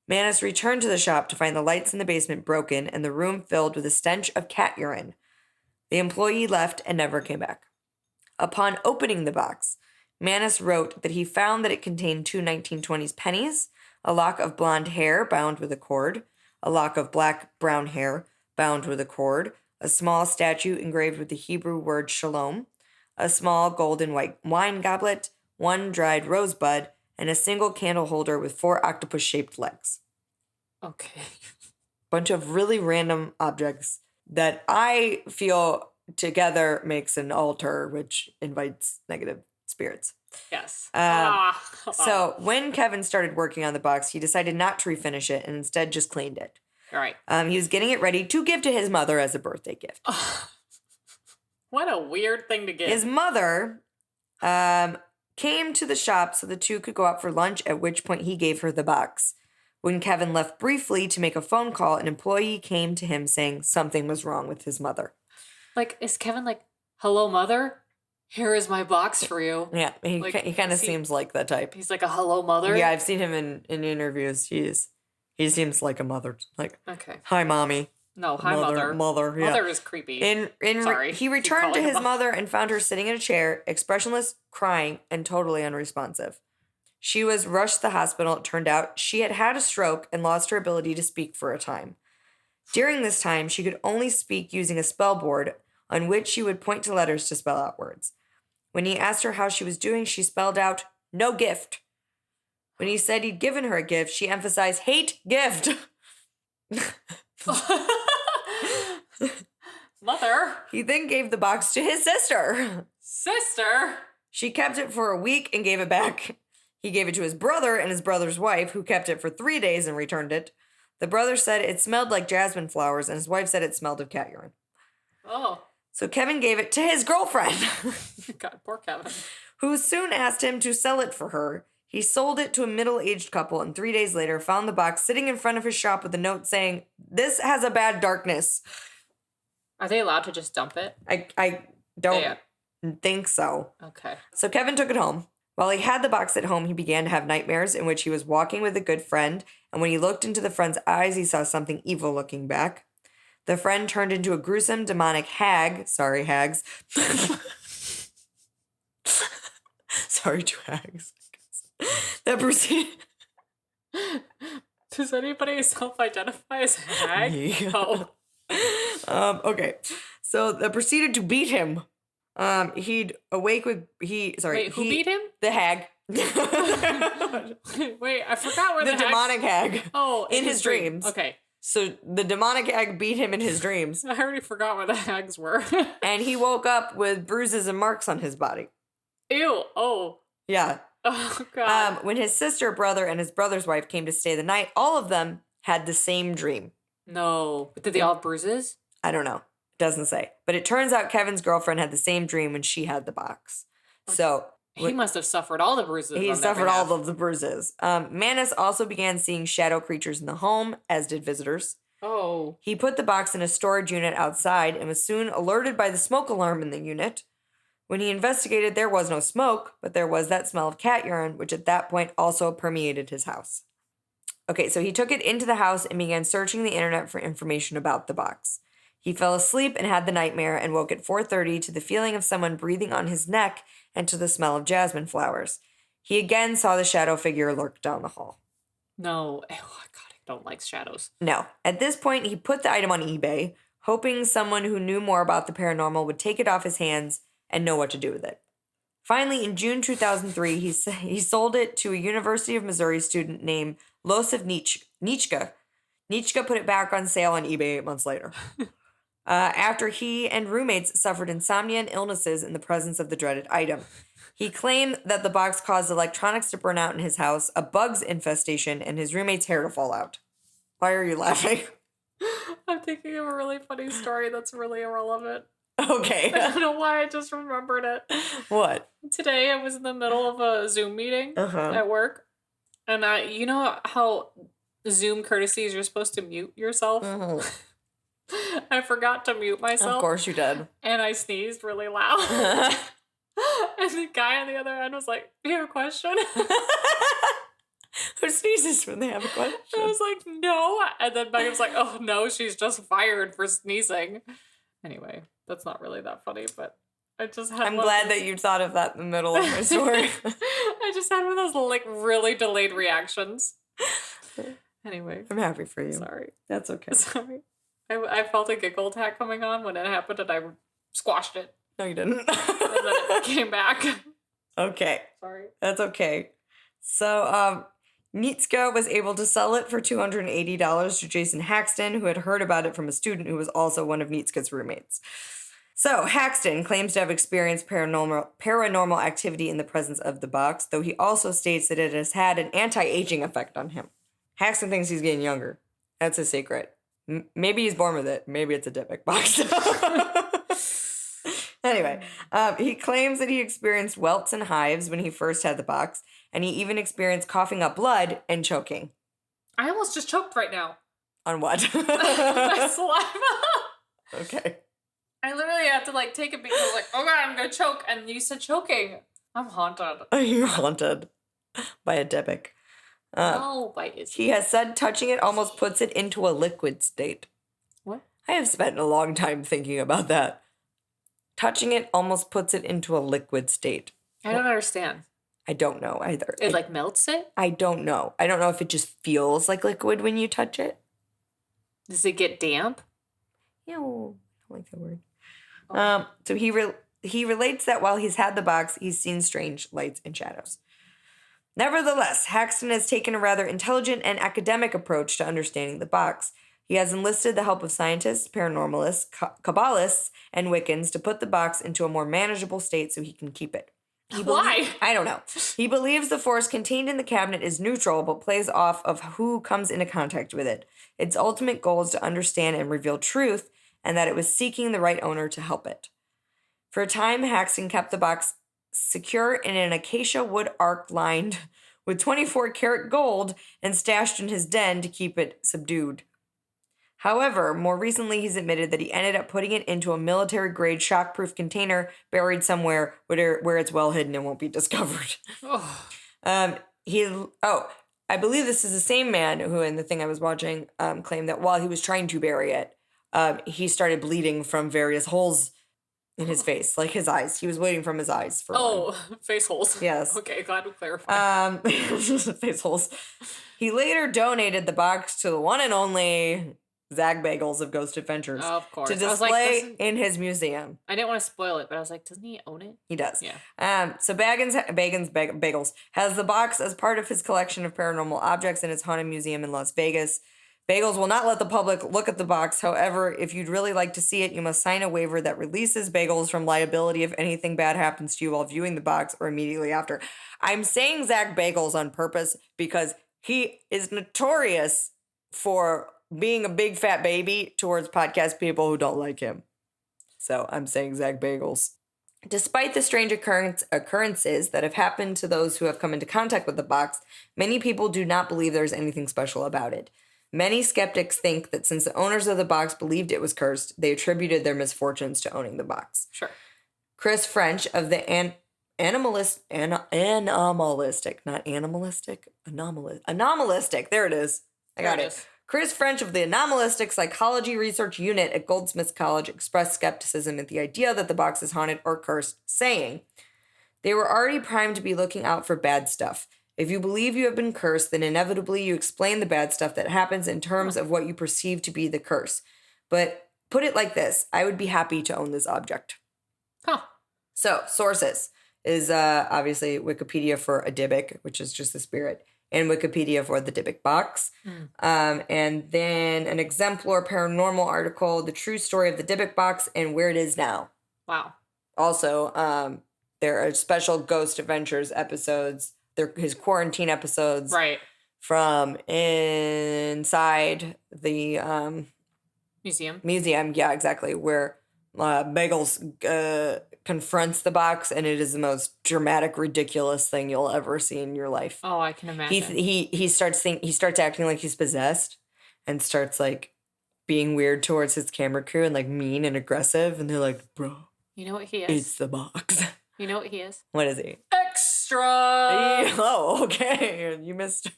Mannis returned to the shop to find the lights in the basement broken and the room filled with a stench of cat urine. The employee left and never came back. Upon opening the box, Mannis wrote that he found that it contained two 1920s pennies, a lock of blonde hair bound with a cord, a lock of black-brown hair bound with a cord, a small statue engraved with the Hebrew word shalom, a small golden white wine goblet, one dried rosebud, and a single candle holder with 4 octopus-shaped legs. Okay. Bunch of really random objects that I feel together makes an altar, which invites negative spirits. Yes. So when Kevin started working on the box, he decided not to refinish it and instead just cleaned it. All right. He was getting it ready to give to his mother as a birthday gift. What a weird thing to give. His mother came to the shop so the two could go out for lunch, at which point he gave her the box. When Kevin left briefly to make a phone call, an employee came to him saying something was wrong with his mother. Like, is Kevin like, hello, mother? Here is my box for you. Yeah, he kind of seems like that type. He's like a hello, mother? Yeah, I've seen him in interviews. He seems like a mother. Like, okay. Hi, mommy. No, hi, mother. Mother, yeah. Mother is creepy. Sorry. He returned to his mother and found her sitting in a chair, expressionless, crying, and totally unresponsive. She was rushed to the hospital. It turned out she had had a stroke and lost her ability to speak for a time. During this time, she could only speak using a spell board on which she would point to letters to spell out words. When he asked her how she was doing, she spelled out, no gift. When he said he'd given her a gift, she emphasized, hate gift. Mother. He then gave the box to his sister. Sister? She kept it for a week and gave it back. He gave it to his brother and his brother's wife, who kept it for 3 days and returned it. The brother said it smelled like jasmine flowers, and his wife said it smelled of cat urine. Oh. So Kevin gave it to his girlfriend. God, poor Kevin. Who soon asked him to sell it for her. He sold it to a middle-aged couple and 3 days later found the box sitting in front of his shop with a note saying, "This has a bad darkness." Are they allowed to just dump it? I don't think so. Okay. So Kevin took it home. While he had the box at home, he began to have nightmares in which he was walking with a good friend, and when he looked into the friend's eyes, he saw something evil looking back. The friend turned into a gruesome, demonic hag. Sorry, hags. Sorry to hags. That proceeded... Does anybody self-identify as a hag? Me. Oh. Okay. So that proceeded to beat him. He'd awake with... Wait, who beat him? The hag. Wait, I forgot where the demonic hag. Oh, in his dreams. Okay. So the demonic hag beat him in his dreams. I already forgot where the hags were. And he woke up with bruises and marks on his body. Ew. Oh. Yeah. Oh, God. When his sister, brother, and his brother's wife came to stay the night, all of them had the same dream. No. But did they all have bruises? I don't know. It doesn't say. But it turns out Kevin's girlfriend had the same dream when she had the box. So... He must have suffered all the bruises. He suffered all of the bruises. Manus also began seeing shadow creatures in the home, as did visitors. Oh. He put the box in a storage unit outside and was soon alerted by the smoke alarm in the unit. When he investigated, there was no smoke, but there was that smell of cat urine, which at that point also permeated his house. Okay, so he took it into the house and began searching the internet for information about the box. He fell asleep and had the nightmare and woke at 4:30 to the feeling of someone breathing on his neck and to the smell of jasmine flowers. He again saw the shadow figure lurk down the hall. No. Oh, God, I don't like shadows. No. At this point, he put the item on eBay, hoping someone who knew more about the paranormal would take it off his hands and know what to do with it. Finally, in June 2003, he sold it to a University of Missouri student named Losif Nitschke. Nitschke put it back on sale on eBay 8 months later. After he and roommates suffered insomnia and illnesses in the presence of the dreaded item. He claimed that the box caused electronics to burn out in his house, a bugs infestation, and his roommate's hair to fall out. Why are you laughing? I'm thinking of a really funny story that's really irrelevant. Okay. I don't know why I just remembered it. What? Today I was in the middle of a Zoom meeting at work. And you know how Zoom courtesies you're supposed to mute yourself? Mm-hmm. I forgot to mute myself. Of course you did. And I sneezed really loud. And the guy on the other end was like, "Do you have a question?" Who sneezes when they have a question? I was like, "No." And then Megan was like, "Oh, no, she's just fired for sneezing." Anyway, that's not really that funny, but I just had I'm glad that you thought of that in the middle of my story. I just had one of those like really delayed reactions. Anyway. I'm happy for you. Sorry. That's okay. Sorry. I felt a giggle attack coming on when it happened and I squashed it. No, you didn't. And then it came back. Okay. Sorry. That's okay. So, Nietzsche was able to sell it for $280 to Jason Haxton, who had heard about it from a student who was also one of Nietzsche's roommates. So, Haxton claims to have experienced paranormal activity in the presence of the box, though he also states that it has had an anti-aging effect on him. Haxton thinks he's getting younger. That's a secret. Maybe he's born with it. Maybe it's a Dybbuk box. Anyway, he claims that he experienced welts and hives when he first had the box, and he even experienced coughing up blood and choking. I almost just choked right now. On what? My saliva. Okay. I literally had to like take a beat. I was like, "Oh God, I'm gonna choke," and you said choking. I'm haunted. You're haunted by a Dybbuk. No, by his. He has said touching it almost puts it into a liquid state. What? I have spent a long time thinking about that. Touching it almost puts it into a liquid state. I don't understand. I don't know either. It like melts it? I don't know. I don't know if it just feels like liquid when you touch it. Does it get damp? Ew, I don't like that word. Oh. So he relates that while he's had the box, he's seen strange lights and shadows. Nevertheless, Haxton has taken a rather intelligent and academic approach to understanding the box. He has enlisted the help of scientists, paranormalists, Kabbalists, and Wiccans to put the box into a more manageable state so he can keep it. Why? I don't know. He believes the force contained in the cabinet is neutral, but plays off of who comes into contact with it. Its ultimate goal is to understand and reveal truth, and that it was seeking the right owner to help it. For a time, Haxton kept the box secure in an acacia wood arc lined with 24-karat gold and stashed in his den to keep it subdued. However, more recently, he's admitted that he ended up putting it into a military-grade shockproof container buried somewhere where it's well hidden and won't be discovered. Oh. I believe this is the same man who, in the thing I was watching, claimed that while he was trying to bury it, he started bleeding from various holes in his face, like his eyes. He was bleeding from his eyes for one. Face holes. Yes. Okay, glad to clarify. Face holes. He later donated the box to the one and only Zag Bagels of Ghost Adventures. Of course. To display in his museum. I didn't want to spoil it, but I was like, doesn't he own it? He does. Yeah. So Bagels has the box as part of his collection of paranormal objects in his haunted museum in Las Vegas. Bagels will not let the public look at the box. However, if you'd really like to see it, you must sign a waiver that releases Bagels from liability if anything bad happens to you while viewing the box or immediately after. I'm saying Zach Bagels on purpose because he is notorious for being a big fat baby towards podcast people who don't like him. So I'm saying Zach Bagels. Despite the strange occurrences that have happened to those who have come into contact with the box, many people do not believe there's anything special about it. Many skeptics think that since the owners of the box believed it was cursed, they attributed their misfortunes to owning the box. Sure. Chris French of the Anomalistic, there it is. I got it. Chris French of the Anomalistic Psychology Research Unit at Goldsmiths College expressed skepticism at the idea that the box is haunted or cursed, saying, "They were already primed to be looking out for bad stuff. If you believe you have been cursed, then inevitably you explain the bad stuff that happens in terms of what you perceive to be the curse. But put it like this, I would be happy to own this object." Huh. So, sources is obviously Wikipedia for a Dybbuk, which is just the spirit, and Wikipedia for the Dybbuk box. And then an exemplar paranormal article, The True Story of the Dybbuk Box and Where It Is Now. Wow. Also, there are special Ghost Adventures episodes. They're his quarantine episodes. Right. From inside the museum. Yeah, exactly. Where Bagels confronts the box, and it is the most dramatic, ridiculous thing you'll ever see in your life. Oh, I can imagine. He starts acting like he's possessed, and starts like being weird towards his camera crew and like mean and aggressive, and they're like, "Bro, you know what he is? It's the box." You know what he is? What is he? Extra. Oh, okay. You missed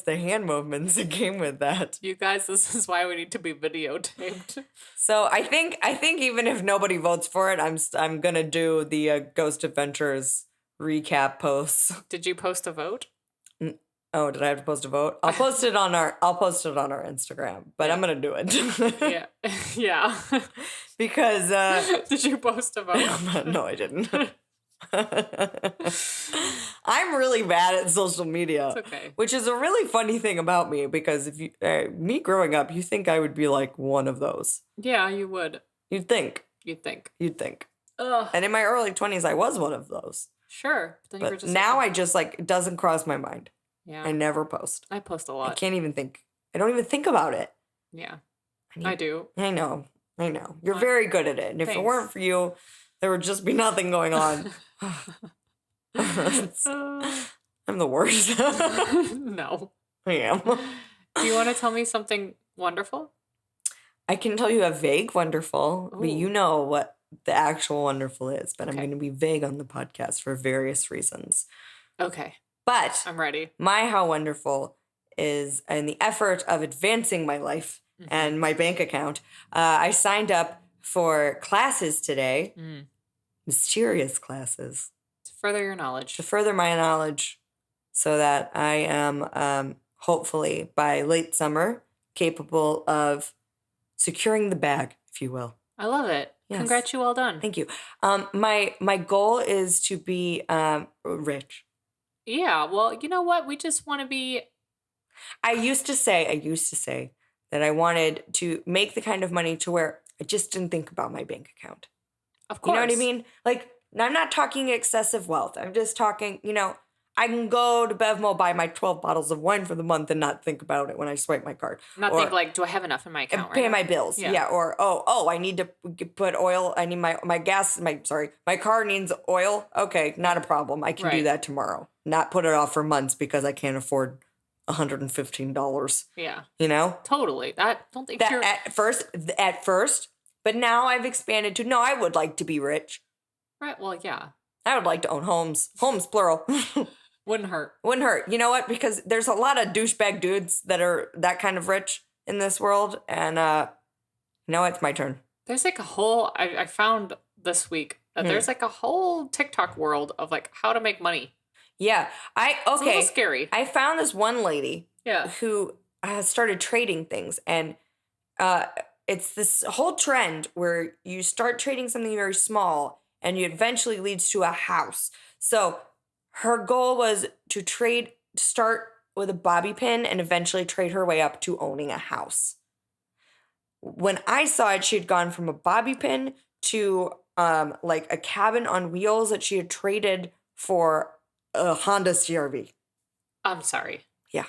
the hand movements that came with that. You guys, this is why we need to be videotaped. So I think even if nobody votes for it, I'm gonna do the Ghost Adventures recap posts. Did you post a vote? Oh, did I have to post a vote? I'll post it on our Instagram, but I'm gonna do it. Yeah. Yeah. Because did you post a vote? No, I didn't. I'm really bad at social media. It's okay. Which is a really funny thing about me, because if you me growing up, you think I would be like one of those. Yeah, you would. You'd think. Ugh. And in my early 20s, I was one of those. Sure. But now I just like, it doesn't cross my mind. Yeah. I never post. I post a lot. I can't even think. I don't even think about it. Yeah. I do. I know. You're very good at it. And if it weren't for you, there would just be nothing going on. I'm the worst. No. I am. Do you want to tell me something wonderful? I can tell you a vague wonderful, but you know what the actual wonderful is. But Okay. I'm going to be vague on the podcast for various reasons. Okay. But I'm ready. My how wonderful is in the effort of advancing my life and my bank account. I signed up for classes today, mysterious classes. To further your knowledge. To further my knowledge, so that I am hopefully by late summer capable of securing the bag, if you will. I love it. Yes. Congrats, you well done. Thank you. My goal is to be rich. Yeah, well, you know what? We just want to be... I used to say that I wanted to make the kind of money to where I just didn't think about my bank account. Of course. You know what I mean? Like, I'm not talking excessive wealth. I'm just talking, I can go to Bevmo, buy my 12 bottles of wine for the month and not think about it when I swipe my card. Not think like, do I have enough in my account right pay now? my bills. Yeah. Or, I need to put oil. I need my gas. My car needs oil. Okay, not a problem. I can do that tomorrow. not put it off for months because I can't afford $115. Yeah. You know? Totally. Don't think That you're... at first, but now I've expanded to, no, I would like to be rich. Right, well, yeah. I would like to own homes. Homes, plural. Wouldn't hurt. Wouldn't hurt. You know what? Because there's a lot of douchebag dudes that are that kind of rich in this world. And now it's my turn. There's like a whole... I found this week that there's like a whole TikTok world of like how to make money. Yeah. It's a little scary. I found this one lady who started trading things. And it's this whole trend where you start trading something very small and it eventually leads to a house. So her goal was to start with a bobby pin and eventually trade her way up to owning a house. When I saw it, she had gone from a bobby pin to like a cabin on wheels that she had traded for a Honda CR-V. I'm sorry. Yeah.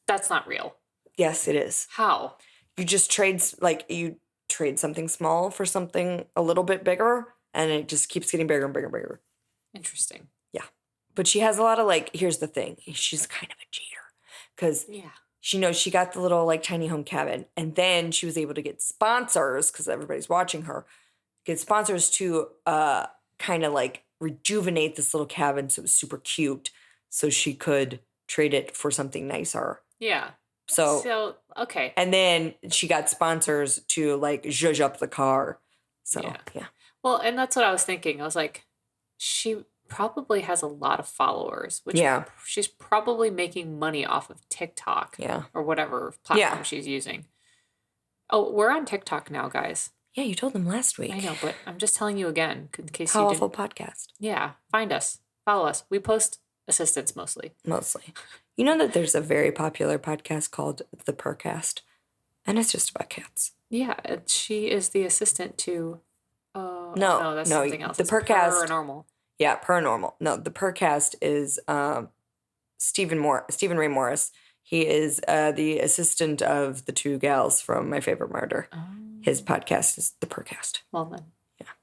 That's not real. Yes, it is. How? You just trade something small for something a little bit bigger, and it just keeps getting bigger and bigger and bigger. Interesting. Yeah. But she has a lot of here's the thing. She's kind of a cheater because she knows she got the little tiny home cabin, and then she was able to get sponsors because everybody's watching her, get sponsors to kind of rejuvenate this little cabin so it was super cute so she could trade it for something nicer. Yeah. So okay. And then she got sponsors to zhuzh up the car. So yeah. Well, and that's what I was thinking. I was like, she probably has a lot of followers, which she's probably making money off of TikTok or whatever platform she's using. Oh, we're on TikTok now, guys. Yeah, you told them last week. I know, but I'm just telling you again in case Powerful podcast. Yeah, find us. Follow us. We post assistance mostly. You know that there's a very popular podcast called The Purrcast, and it's just about cats. Yeah, she is the assistant to... no, that's something else. The Purrcast... Paranormal. Yeah, Paranormal. No, The Purrcast is Stephen Ray Morris. He is the assistant of the two gals from My Favorite Murder. Oh. His podcast is The Purrcast. Well then. Yeah.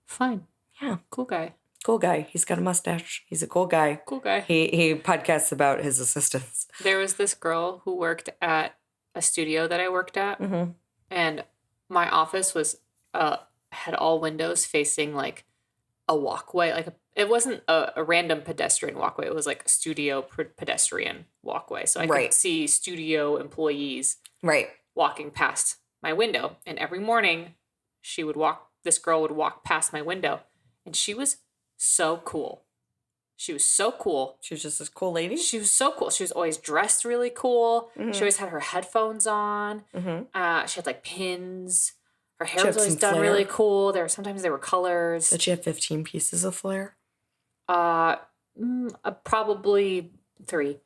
Fine. Yeah. Cool guy. Cool guy. He's got a mustache. He's a cool guy. Cool guy. He podcasts about his assistants. There was this girl who worked at a studio that I worked at. Mm-hmm. And my office was had all windows facing a walkway. It wasn't a random pedestrian walkway. It was a studio pedestrian walkway. So I could see studio employees walking past my window. And every morning this girl would walk past my window. And she was so cool. She was so cool. She was just this cool lady? She was so cool. She was always dressed really cool. Mm-hmm. She always had her headphones on. Mm-hmm. She had pins. Her hair was always done really cool. Sometimes there were colors. Did she have 15 pieces of flair? Probably 3.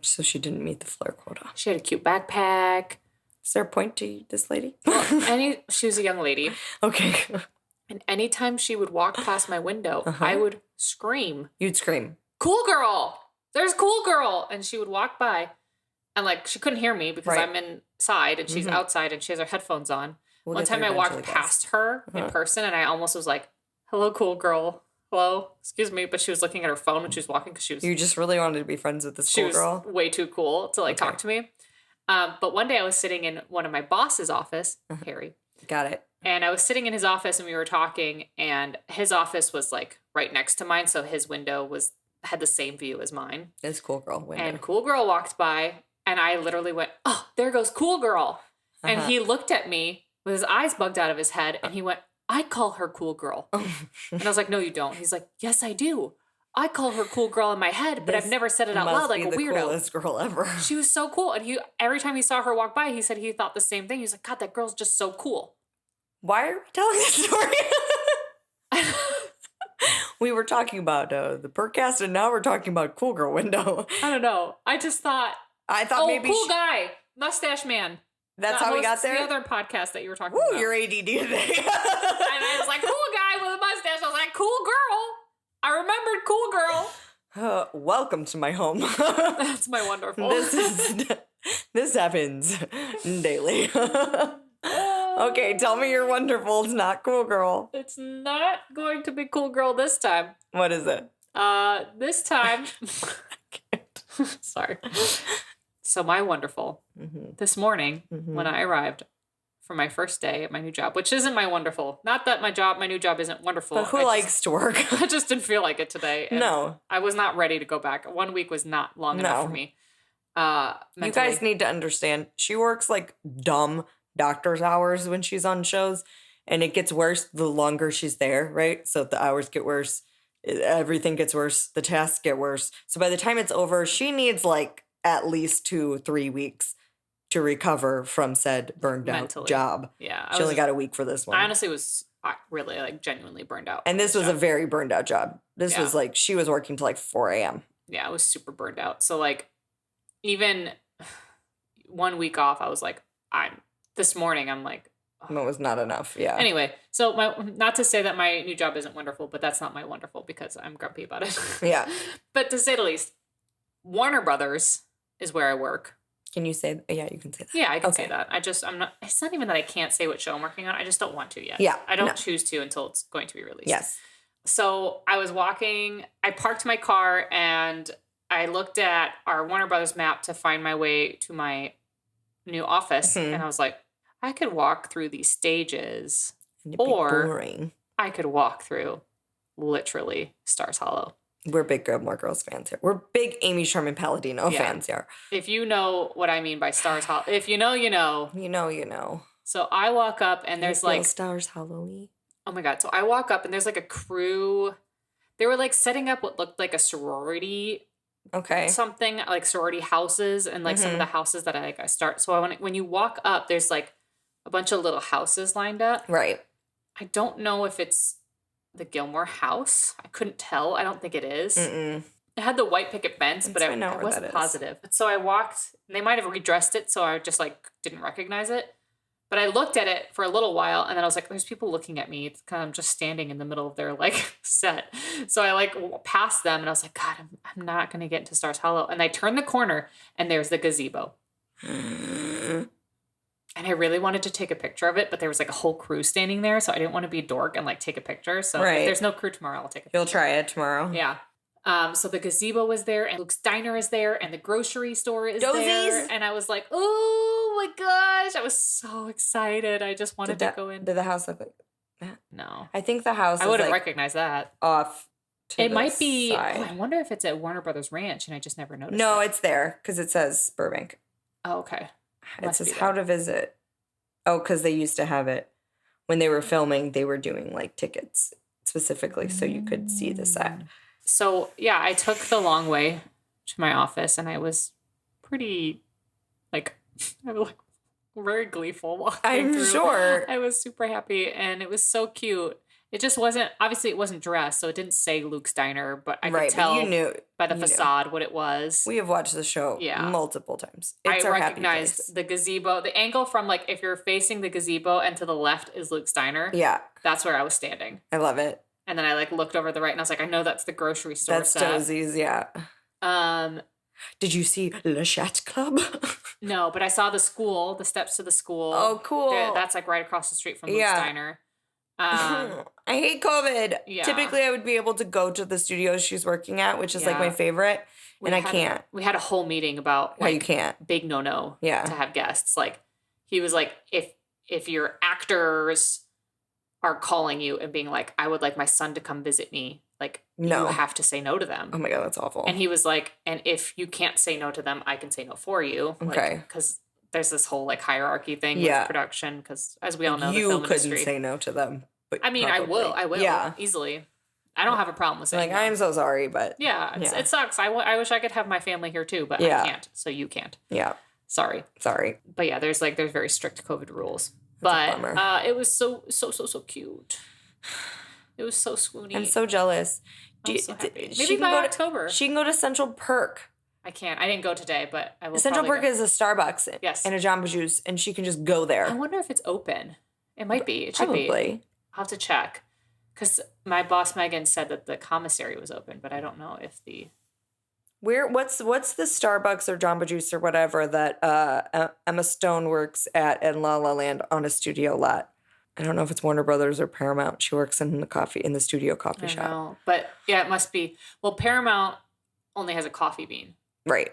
So she didn't meet the flair quota. She had a cute backpack. Is there a point to this lady? Well, she was a young lady. Okay. And anytime she would walk past my window, I would scream. You'd scream. Cool girl! There's cool girl! And she would walk by. And she couldn't hear me because I'm inside and she's outside and she has her headphones on. One time I walked past her in person and I almost was like, hello, cool girl. Hello, excuse me. But she was looking at her phone when she was walking because she was... You just really wanted to be friends with this cool girl? She was way too cool to talk to me. But one day I was sitting in one of my boss's office, Harry. Got it. And I was sitting in his office and we were talking and his office was right next to mine. So his window had the same view as mine. This cool girl window. And cool girl walked by and I literally went, oh, there goes cool girl. And he looked at me with his eyes bugged out of his head and he went, I call her cool girl. And I was like, no, you don't. He's like, yes, I do. I call her cool girl in my head, but I've never said it out loud like a weirdo. Coolest girl ever. She was so cool. And every time he saw her walk by, he said he thought the same thing. He was like, God, that girl's just so cool. Why are we telling this story? We were talking about the Purrcast and now we're talking about cool girl window. I don't know. I thought maybe cool guy, mustache man. That's how we got there? The other podcast that you were talking about. You're ADD today. And I was like, cool guy with a mustache. I was like, cool girl. I remembered cool girl. Welcome to my home. That's my wonderful. This happens daily. Okay, tell me you're wonderful. It's not cool girl. It's not going to be cool girl this time. What is it? This time, sorry. So my wonderful, this morning when I arrived for my first day at my new job, which isn't my wonderful. Not that my new job isn't wonderful. But who likes to work? I just didn't feel like it today. And No. I was not ready to go back. 1 week was not long enough for me. You guys need to understand, she works like dumb doctor's hours when she's on shows, and it gets worse the longer she's there, right? So the hours get worse, everything gets worse, the tasks get worse. So by the time it's over, she needs like at least 2-3 weeks to recover from said burned out job. Yeah. She only got a week for this one. I honestly was really like genuinely burned out. And this was a very burned out job. This was like, she was working till like 4 a.m. Yeah, I was super burned out. So like, even 1 week off, I was like, this morning, I'm like, oh. It was not enough. Yeah. Anyway, so not to say that my new job isn't wonderful, but that's not my wonderful because I'm grumpy about it. Yeah. But to say the least, Warner Brothers is where I work. Can you say, yeah, you can say that. Yeah, I can say that. I'm not, it's not even that I can't say what show I'm working on. I just don't want to yet. Yeah. I don't choose to until it's going to be released. Yes. So I was walking, I parked my car and I looked at our Warner Brothers map to find my way to my new office. And I was like, I could walk through these stages or boring. I could walk through literally Stars Hollow. We're big Gilmore Girls fans here. We're big Amy Sherman Palladino fans here. If you know what I mean by Stars Hollow, if you know, you know. You know, you know. So I walk up and there's like Stars Hollow-y. Oh my God. So I walk up and there's like a crew. They were like setting up what looked like a sorority. Okay. Something like sorority houses and like some of the houses that I start. So when you walk up, there's like a bunch of little houses lined up. Right. I don't know if it's the Gilmore house. I couldn't tell. I don't think it is. It had the white picket fence, but I wasn't positive. So I walked, and they might have redressed it, so I just like didn't recognize it. But I looked at it for a little while, and then I was like, there's people looking at me. It's kind of just standing in the middle of their like set. So I like passed them, and I was like, God, I'm not going to get into Stars Hollow. And I turned the corner, and there's the gazebo. And I really wanted to take a picture of it, but there was like a whole crew standing there, so I didn't want to be a dork and like take a picture. So if there's no crew tomorrow, I'll take a picture. You'll try it tomorrow. Yeah. So the gazebo was there, and Luke's Diner is there, and the grocery store is there. And I was like, oh my gosh. I was so excited. I just wanted to go in. Did the house look like that? No. I think the house I would have recognized that. Off to it the might be, side. I wonder if it's at Warner Brothers Ranch, and I just never noticed No, it. it's there, because it says Burbank. Oh, okay. It says how to visit. Oh, because they used to have it. When they were filming, they were doing like tickets specifically so you could see the set. So, yeah, I took the long way to my office, and I was pretty, like, I was like very gleeful walking I'm through. sure. I was super happy, and it was so cute. It just wasn't, obviously it wasn't dressed, so it didn't say Luke's Diner, but I could tell by the facade what it was. We have watched the show multiple times. It's I our recognized happy place. the gazebo, the angle from like, if you're facing the gazebo and to the left is Luke's Diner. Yeah. That's where I was standing. I love it. And then I like looked over to the right and I was like, I know that's the grocery store That's set. Dozie's, yeah. Did you see Le Chat Club? No, but I saw the school, the steps to the school. Oh, cool. That's like right across the street from Luke's Diner. I hate COVID. Yeah. Typically, I would be able to go to the studio she's working at, which is like my favorite, and I can't. We had a whole meeting about how you can't. Big no-no to have guests. Like, he was like, if your actors are calling you and being like, I would like my son to come visit me, like, you have to say no to them. Oh my God, that's awful. And he was like, and if you can't say no to them, I can say no for you. Okay. Because there's this whole like hierarchy thing with production, because as we all know, the film industry. You couldn't say no to them. But I mean, probably. I will easily. I don't have a problem with saying like, I'm so sorry, but it sucks. I wish I could have my family here too, but I can't. So you can't. Yeah. Sorry. But yeah, there's very strict COVID rules. But it was so cute. It was so swoony. I'm so jealous. I'm so happy. Maybe by October. She can go to Central Perk. I can't. I didn't go today, but I will. Central Perk is a Starbucks and a Jamba Juice, and she can just go there. I wonder if it's open. It might be. It should Probably. be. I'll have to check. Because my boss Megan said that the commissary was open, but I don't know if the. What's the Starbucks or Jamba Juice or whatever that Emma Stone works at in La La Land on a studio lot? I don't know if it's Warner Brothers or Paramount. She works in the studio coffee shop. Know. But yeah, it must be. Well, Paramount only has a coffee bean. Right.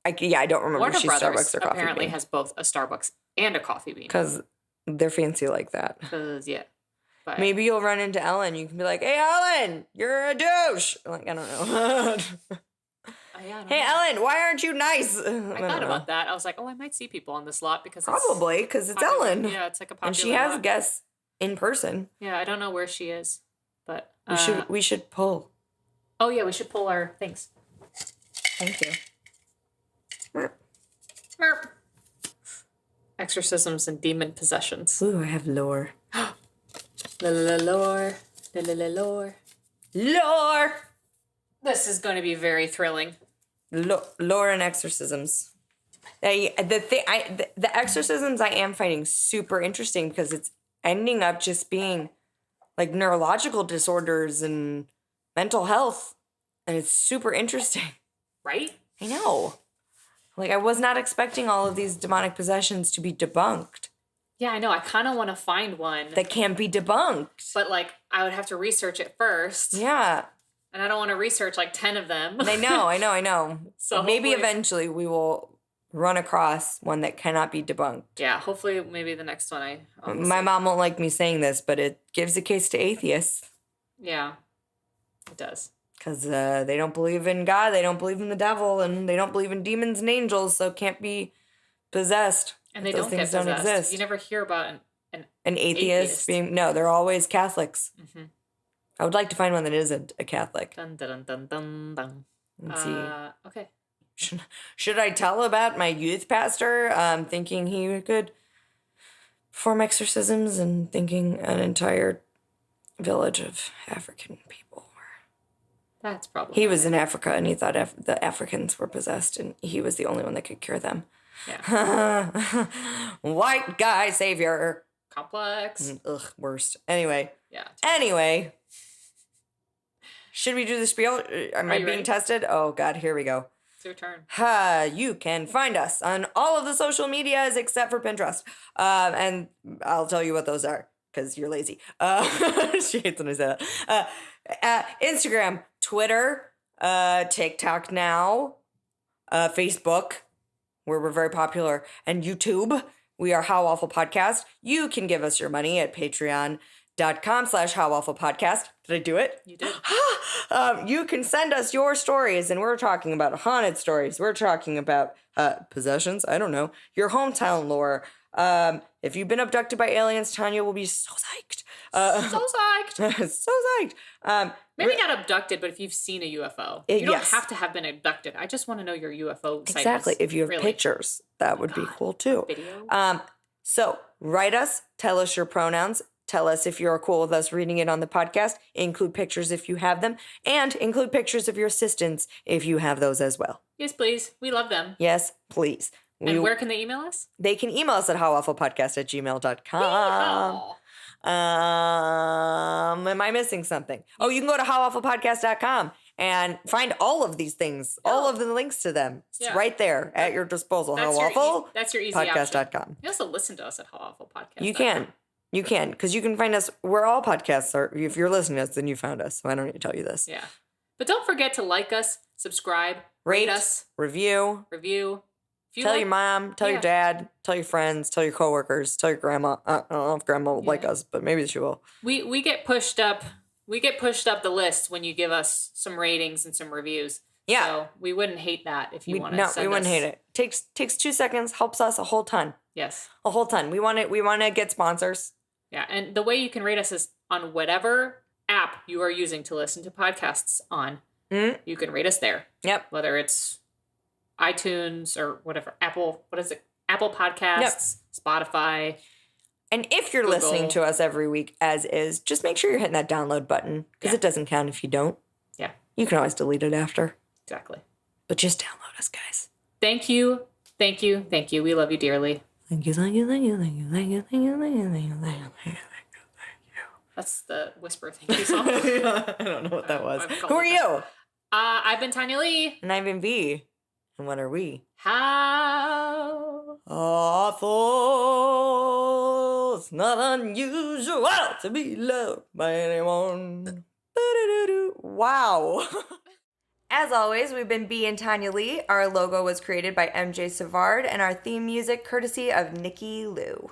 I don't remember Warner if she's Brothers Starbucks or coffee apparently bean. has both a Starbucks and a coffee bean. Because they're fancy like that. Yeah. But Maybe you'll run into Ellen. You can be like, hey, Ellen, you're a douche. Like, I don't know. Hey, Ellen, why aren't you nice? I thought about that. I was like, oh, I might see people on this lot because Probably, because it's popular. Ellen. Yeah, it's like a popular And she has lot. guests in person. Yeah, I don't know where she is, but We should pull. Oh yeah, we should pull our things. Thank you. Merp. Exorcisms and demon possessions. Ooh, I have lore. Lore. Lore. Lore! This is going to be very thrilling. Lore and exorcisms. The exorcisms I am finding super interesting because it's ending up just being like neurological disorders and mental health. And it's super interesting. Right? I know. Like, I was not expecting all of these demonic possessions to be debunked. Yeah, I know. I kind of want to find one that can't be debunked. But like, I would have to research it first. Yeah. And I don't want to research like 10 of them. I know. So maybe eventually we will run across one that cannot be debunked. Yeah, hopefully maybe the next one My mom won't like me saying this, but it gives a case to atheists. Yeah, it does. Because they don't believe in God, they don't believe in the devil, and they don't believe in demons and angels, so can't be possessed. And they don't get possessed. Don't exist. You never hear about an atheist being... No, they're always Catholics. Mm-hmm. I would like to find one that isn't a Catholic. Dun, dun, dun, dun, dun. Let's see. Okay. Should I tell about my youth pastor thinking he could perform exorcisms and thinking an entire village of African people were... That's probably... He was in Africa and he thought the Africans were possessed and he was the only one that could cure them. Yeah. White guy savior. Complex. Ugh, worst. Anyway. Yeah. Anyway. Should we do the spiel? Am I being ready? tested? Oh, God, here we go. It's your turn. You can find us on all of the social medias except for Pinterest. And I'll tell you what those are because you're lazy. She hates when I say that. Instagram, Twitter, TikTok now, Facebook, where we're very popular, and YouTube. We are How Awful Podcast. You can give us your money at patreon.com/howawfulpodcast. Did I do it? You did. You can send us your stories, and we're talking about haunted stories. We're talking about possessions. I don't know. Your hometown lore. If you've been abducted by aliens, Tanya will be so psyched. So psyched. So psyched. Maybe not abducted, but if you've seen a UFO. You don't have to have been abducted. I just want to know your UFO sightings. Exactly. If you have pictures, that would be cool too. Video. So write us, tell us your pronouns, tell us if you're cool with us reading it on the podcast, include pictures if you have them, and include pictures of your assistants if you have those as well. Yes, please. We love them. Yes, please. And where can they email us? They can email us at howawfulpodcast@gmail.com. Am I missing something? Oh, you can go to howawfulpodcast.com and find all of these things, all of the links to them. It's right there at your disposal. That's your easy podcast.com. option. You also listen to us at howawfulpodcast.com. You can, because you can find us where all podcasts are. If you're listening to us, then you found us. So I don't need to tell you this. Yeah. But don't forget to like us, subscribe, rate us, review. Tell your mom, tell your dad, tell your friends, tell your coworkers, tell your grandma. I don't know if grandma will like us, but maybe she will. We get pushed up. We get pushed up the list when you give us some ratings and some reviews. Yeah. So we wouldn't hate that if you want to send us. No, we wouldn't hate it. Takes 2 seconds, helps us a whole ton. Yes. A whole ton. We want to get sponsors. Yeah, and the way you can rate us is on whatever app you are using to listen to podcasts on. Mm-hmm. You can rate us there. Yep. Whether it's iTunes or whatever. Apple Podcasts, Spotify. And if you're listening to us every week as is, just make sure you're hitting that download button because it doesn't count if you don't. Yeah. You can always delete it after. Exactly. But just download us, guys. Thank you. Thank you. Thank you. We love you dearly. Thank you, thank you, thank you, thank you, thank you, thank you, thank you, thank you, thank you, thank you. That's the whisper thank you song. I don't know what that was. Who are you? I've been Tanya Lee. And I've been V. And what are we? How awful. It's not unusual to be loved by anyone. Wow. As always, we've been B and Tanya Lee. Our logo was created by MJ Savard, and our theme music courtesy of Nikki Lou.